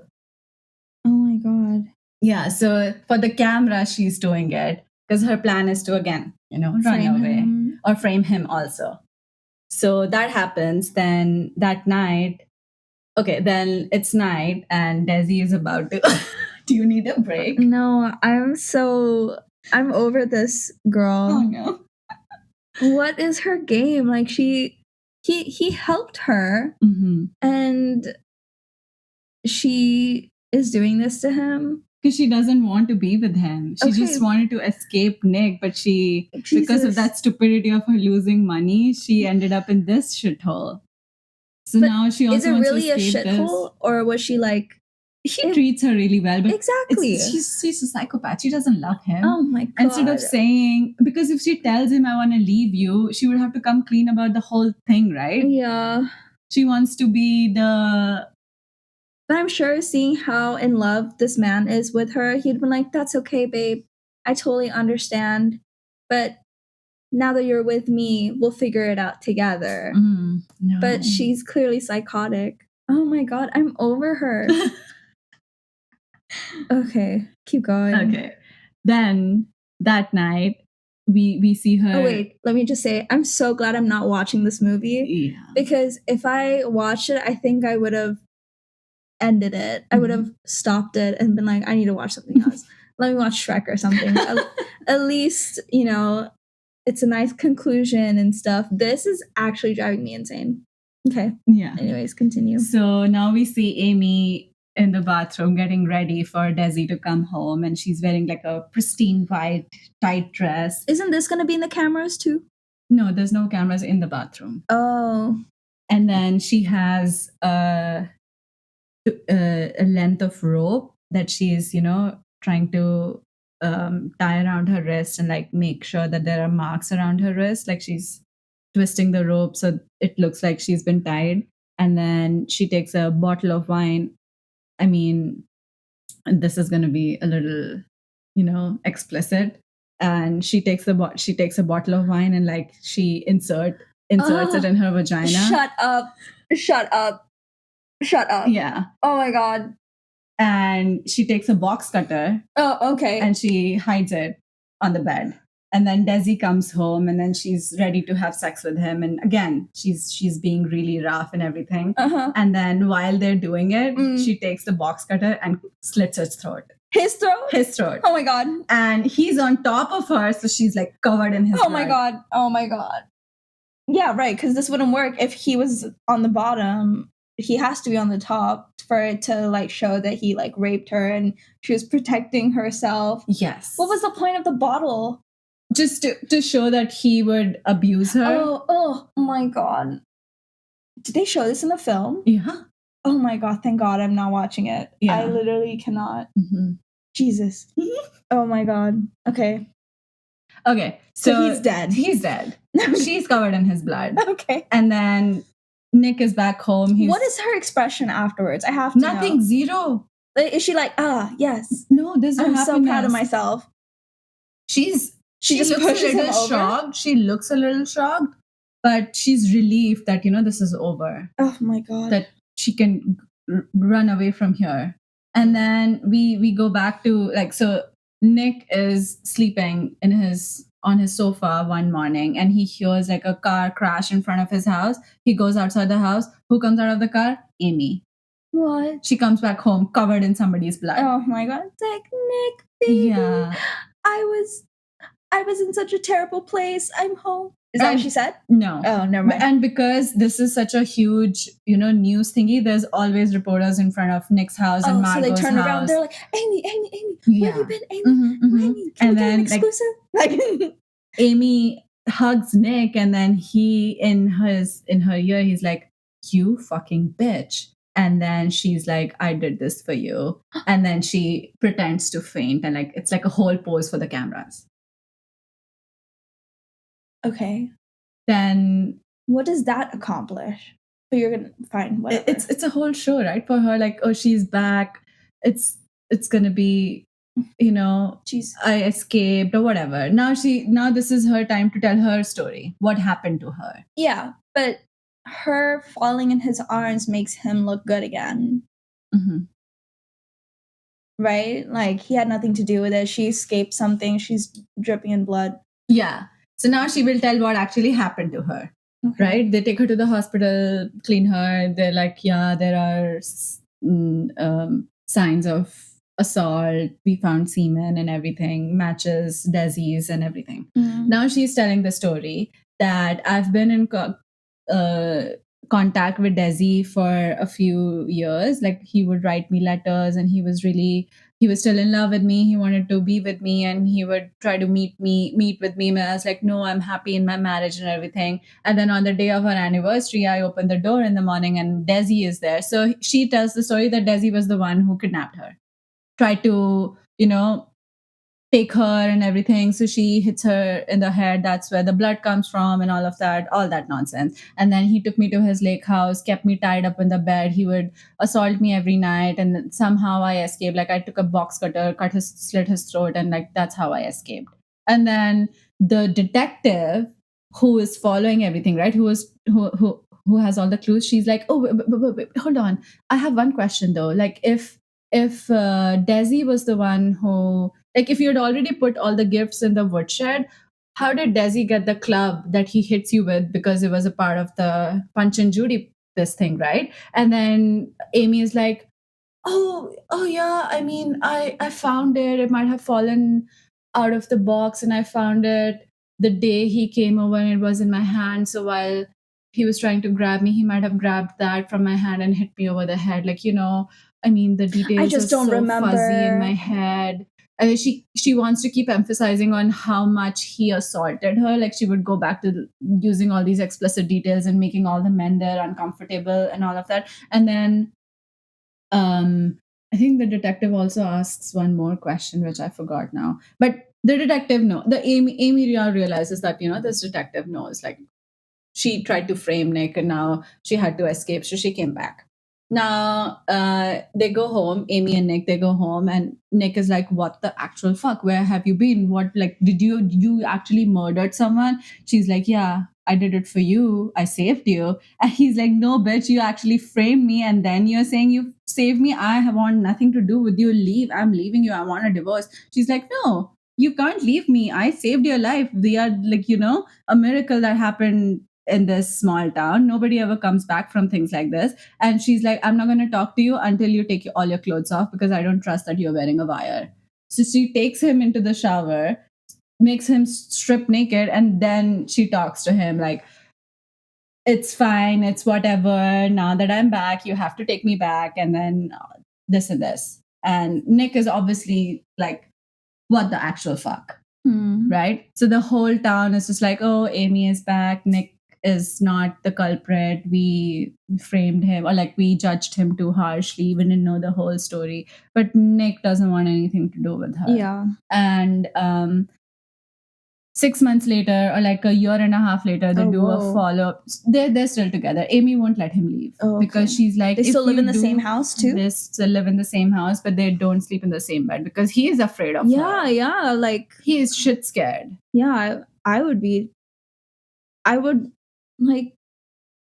Oh my god. Yeah, so for the camera she's doing it because her plan is to again, run Frame away him. or frame him also. So that happens. Then that night, okay, then it's night and Desi is about to do you need a break? No, I'm over this girl. Oh no. What is her game? Like he helped her, and she is doing this to him because she doesn't want to be with him. She just wanted to escape Nick, but because of that stupidity of her losing money, she ended up in this shithole. So but now she also is it wants really to escape a shithole, or was she like? He treats her really well, but exactly, she's a psychopath. She doesn't love him. Oh my god! Instead of saying, because if she tells him I want to leave you, she would have to come clean about the whole thing, right? Yeah. She wants to be the. But I'm sure seeing how in love this man is with her, he'd been like, "That's okay, babe. I totally understand. But now that you're with me, we'll figure it out together." No. But she's clearly psychotic. Oh my god, I'm over her. Okay, keep going. Okay. Then that night, we see her. Oh wait, let me just say, I'm so glad I'm not watching this movie. Yeah. Because if I watched it, I think I would have ended it. I would have stopped it and been like, I need to watch something else. Let me watch Shrek or something. At least, it's a nice conclusion and stuff. This is actually driving me insane. Okay. Yeah. Anyways, continue. So now we see Amy in the bathroom getting ready for Desi to come home, and she's wearing like a pristine white tight dress. Isn't this going to be in the cameras too? No, there's no cameras in the bathroom. Oh. And then she has a length of rope that she's, trying to tie around her wrist and like make sure that there are marks around her wrist. Like she's twisting the rope so it looks like she's been tied. And then she takes a bottle of wine. I mean, this is going to be a little, explicit. And she takes a bottle of wine and like she inserts it in her vagina. Shut up. Yeah. Oh my god. And she takes a box cutter. Oh, okay. And she hides it on the bed. And then Desi comes home and then she's ready to have sex with him. And again, she's being really rough and everything. And then while they're doing it, she takes the box cutter and slits his throat. His throat? His throat. Oh my god. And he's on top of her, so she's like covered in his blood. Oh my god. Yeah, right, because this wouldn't work if he was on the bottom. He has to be on the top for it to like show that he like raped her and she was protecting herself. Yes. What was the point of the bottle? Just to show that he would abuse her. Oh my god. Did they show this in the film? Yeah. Oh my god, thank god I'm not watching it. Yeah. I literally cannot. Jesus. Oh my god. Okay. So he's dead. He's dead. She's covered in his blood. Okay. And then Nick is back home. What is her expression afterwards? I have to Nothing, know. Zero. Is she like, yes. No, there's no happiness. I'm so proud of myself. She just looks pushes a little shocked. She looks a little shocked, but she's relieved that, this is over. Oh my god. That she can run away from here. And then we go back to so Nick is sleeping on his sofa one morning and he hears like a car crash in front of his house. He goes outside the house. Who comes out of the car? Amy. What? She comes back home covered in somebody's blood. Oh my god. It's like, Nick, baby. Yeah. I was in such a terrible place. I'm home. Is that what she said? No. Oh, never mind. And because this is such a huge, news thingy, there's always reporters in front of Nick's house and Margot's house. So they turn around. They're like, Amy, where have you been, Amy? Amy, can we get an exclusive? Like, Amy hugs Nick, and then he in her ear, he's like, "You fucking bitch." And then she's like, "I did this for you." And then she pretends to faint, and it's like a whole pose for the cameras. Okay. Then what does that accomplish? But you're gonna fine. Whatever. It's a whole show, right? For her, like, oh, she's back. It's gonna be, I escaped or whatever. Now this is her time to tell her story. What happened to her? Yeah, but her falling in his arms makes him look good again. Mm-hmm. Right? Like, he had nothing to do with it. She escaped something. She's dripping in blood. Yeah. So now she will tell what actually happened to her. Okay. Right? They take her to the hospital, clean her. They're like, yeah, there are signs of assault. We found semen and everything, matches, disease, and everything. Mm. Now she's telling the story that I've been in contact with Desi for a few years. Like, he would write me letters, and he was still in love with me. He wanted to be with me, and he would try to meet with me. And I was like, no, I'm happy in my marriage and everything. And then on the day of our anniversary, I opened the door in the morning and Desi is there. So she tells the story that Desi was the one who kidnapped her, tried to, take her and everything. So she hits her in the head. That's where the blood comes from and all that nonsense. And then he took me to his lake house, kept me tied up in the bed. He would assault me every night. And somehow I escaped. Like, I took a box cutter, slit his throat. And like, that's how I escaped. And then the detective who is following everything, right? Who has all the clues. She's like, oh, wait, hold on. I have one question though. Like, if Desi was the one who, like, if you had already put all the gifts in the woodshed, how did Desi get the club that he hits you with? Because it was a part of the Punch and Judy, this thing, right? And then Amy is like, oh yeah, I mean, I found it. It might have fallen out of the box, and I found it the day he came over, and it was in my hand. So while he was trying to grab me, he might have grabbed that from my hand and hit me over the head. Like, I mean, the details I just don't remember. Fuzzy in my head. And she wants to keep emphasizing on how much he assaulted her. Like, she would go back to using all these explicit details and making all the men there uncomfortable and all of that. And then I think the detective also asks one more question, which I forgot now. But the detective the Amy realizes that this detective knows, like, she tried to frame Nick and now she had to escape, so she came back. Now they go home, Amy and Nick, they go home, and Nick is like, what the actual fuck, where have you been? What, like, did you actually murdered someone? She's like, yeah, I did it for you, I saved you. And he's like, no bitch, you actually framed me, and then you're saying you saved me. I have want nothing to do with you. Leave, I'm leaving you, I want a divorce. She's like, no, you can't leave me, I saved your life. We are, like, a miracle that happened in this small town. Nobody ever comes back from things like this. And she's like, I'm not going to talk to you until you take all your clothes off, because I don't trust that you're wearing a wire. So she takes him into the shower, makes him strip naked, and then she talks to him like, it's fine, it's whatever. Now that I'm back, you have to take me back. And then this and this. And Nick is obviously like, what the actual fuck? Right? So the whole town is just like, oh, Amy is back. Nick is not the culprit. We framed him, or like, we judged him too harshly. We didn't know the whole story. But Nick doesn't want anything to do with her. Yeah. And 6 months later, or like a year and a half later, they do a follow-up. They're still together. Amy won't let him leave because she's like, they still live in the same house too. They still live in the same house, but they don't sleep in the same bed because he is afraid of her. Yeah, like, he is shit scared. Yeah, I would like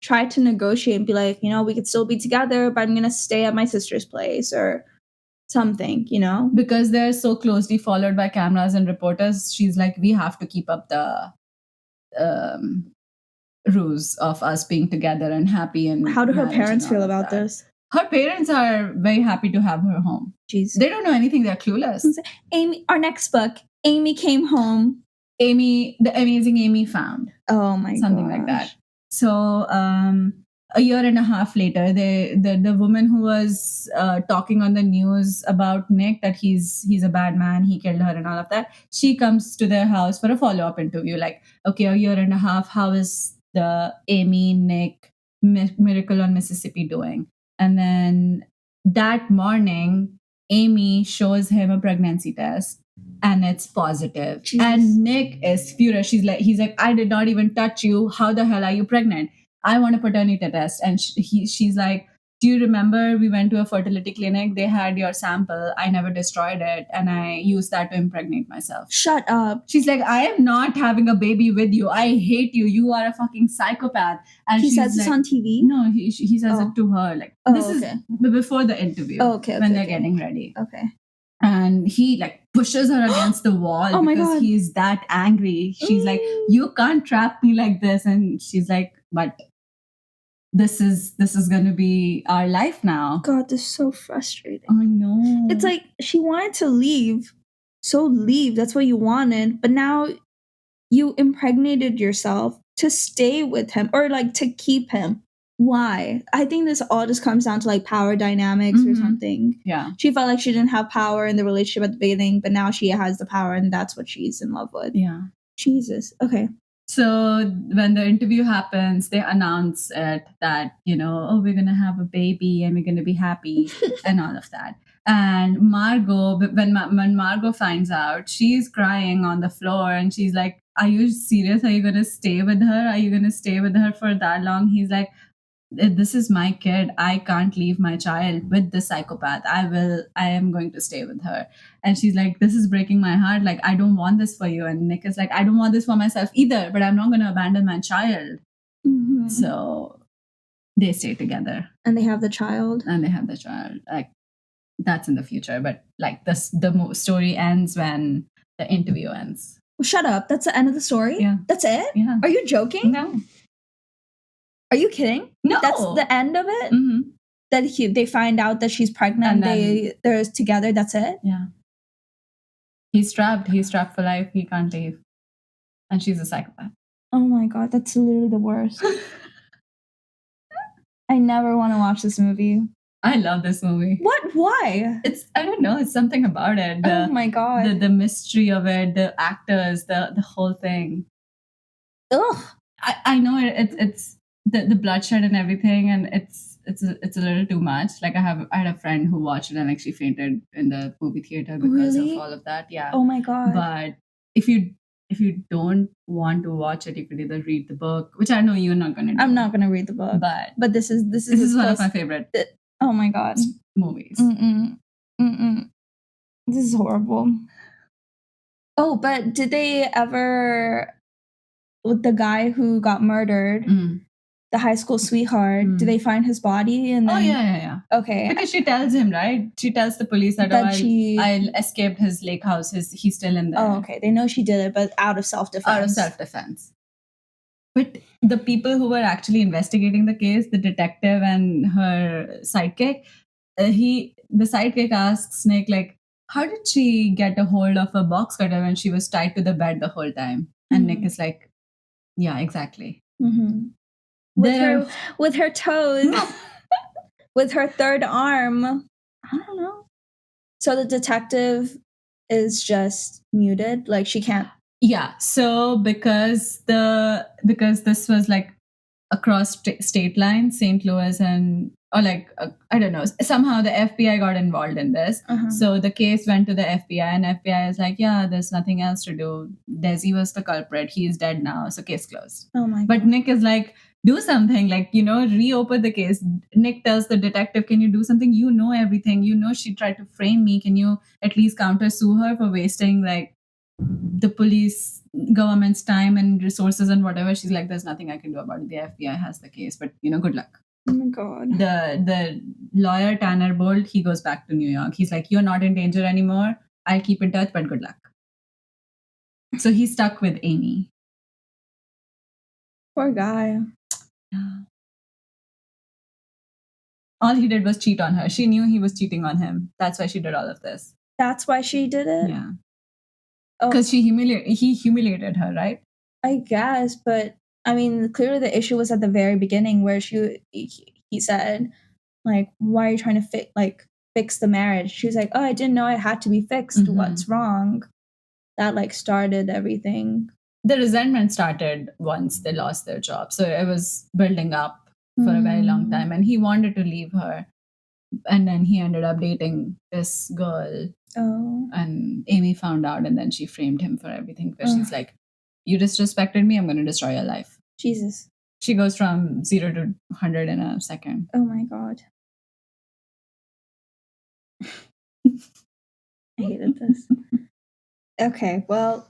try to negotiate and be like, we could still be together, but I'm gonna stay at my sister's place or something, because they're so closely followed by cameras and reporters. She's like, we have to keep up the ruse of us being together and happy. And how do her parents feel about this? Her parents are very happy to have her home. Jeez, they don't know anything. They're clueless. Amy, our next book, Amy came home. Amy, the amazing Amy found. Oh my god, something like that. So a year and a half later, the woman who was talking on the news about Nick, that he's a bad man, he killed her and all of that, she comes to their house for a follow-up interview. Like, okay, a year and a half, how is the Amy Nick Miracle on Mississippi doing? And then that morning, Amy shows him a pregnancy test and it's positive. Jesus. And Nick is furious. He's like, I did not even touch you. How the hell are you pregnant? I want a paternity test. And she's like, do you remember we went to a fertility clinic? They had your sample. I never destroyed it. And I used that to impregnate myself. Shut up. She's like, I am not having a baby with you. I hate you. You are a fucking psychopath. And He she's says this like, on TV? No, he says it to her. Like, this okay. is before the interview. Okay. When they're getting ready. Okay. And he like pushes her against the wall Oh my because God. he's that angry. She's like, you can't trap me like this. And she's like, but this is going to be our life now. God, this is so frustrating. I know. It's like she wanted to leave. So leave. That's what you wanted. But now you impregnated yourself to stay with him or like to keep him. Why? I think this all just comes down to like power dynamics or something. Yeah. She felt like she didn't have power in the relationship at the beginning, but now she has the power and that's what she's in love with. Yeah. Jesus. Okay. So when the interview happens, they announce it that, oh, we're going to have a baby and we're going to be happy and all of that. And Margot, when Margot finds out, she's crying on the floor and she's like, are you serious? Are you going to stay with her? Are you going to stay with her for that long? He's like, this is my kid. I can't leave my child with the psychopath. I am going to stay with her. And she's like, this is breaking my heart. Like, I don't want this for you. And Nick is like, I don't want this for myself either, but I'm not going to abandon my child. Mm-hmm. So they stay together. And they have the child. Like, that's in the future. But like the story ends when the interview ends. Well, shut up. That's the end of the story? Yeah. That's it? Yeah. Are you joking? No. Are you kidding? No. That's the end of it? Mm-hmm. That they find out that she's pregnant and they're together. That's it? Yeah. He's trapped. He's trapped for life. He can't leave. And she's a psychopath. Oh my God. That's literally the worst. I never want to watch this movie. I love this movie. What? Why? I don't know. It's something about it. Oh my God. The mystery of it, the actors, the whole thing. Ugh. I know it's the bloodshed and everything, and it's a little too much. Like I had a friend who watched it and actually fainted in the movie theater because of all of that. Yeah. Oh my God. But if you don't want to watch it, you could either read the book, which I know you're not going to do. I'm not going to read the book. But this is one of my favorite. Oh my God. Movies. This is horrible. Oh, but did they ever, with the guy who got murdered, the high school sweetheart, did they find his body? And then, oh, yeah. Okay. Because she tells him, right? She tells the police that I escaped his lake house. He's still in there. Oh, okay. They know she did it, but out of self-defense. But the people who were actually investigating the case, the detective and her sidekick, the sidekick asks Nick, like, how did she get a hold of a box cutter when she was tied to the bed the whole time? And Nick is like, yeah, exactly. Mm-hmm. With her toes, with her third arm. I don't know. So the detective is just muted, like she can't. Yeah. So because this was like across state lines, St. Louis I don't know. Somehow the FBI got involved in this. Uh-huh. So the case went to the FBI and FBI is like, yeah, there's nothing else to do. Desi was the culprit. He is dead now. So case closed. Oh my God. But Nick is like, do something, like, reopen the case. Nick tells the detective, can you do something? You know everything. She tried to frame me. Can you at least counter sue her for wasting like the police government's time and resources and whatever? She's like, there's nothing I can do about it. The FBI has the case, but good luck. Oh my God. The lawyer Tanner Bolt, he goes back to New York. He's like, you're not in danger anymore. I'll keep in touch, but good luck. So he's stuck with Amy. Poor guy. Yeah. All he did was cheat on her. She knew he was cheating on him. That's why she did all of this. That's why she did it? Yeah. Because he humiliated her, right? I guess, but I mean, clearly the issue was at the very beginning where he said, like, why are you trying to fix the marriage? She was like, oh, I didn't know it had to be fixed. Mm-hmm. What's wrong? That like started everything. The resentment started once they lost their job. So it was building up for a very long time. And he wanted to leave her. And then he ended up dating this girl. Oh. And Amy found out, and then she framed him for everything because she's Ugh. like, you disrespected me, I'm going to destroy your life. Jesus. She goes from 0 to 100 in a second. Oh my God. I hated this. Okay, well,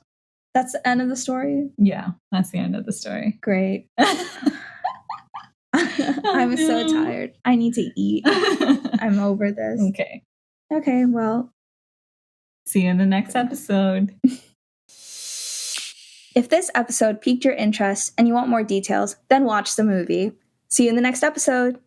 that's the end of the story. Yeah, that's the end of the story. Great. I'm so tired. I need to eat. I'm over this. Okay. Okay, well. See you in the next episode. If this episode piqued your interest and you want more details, then watch the movie. See you in the next episode.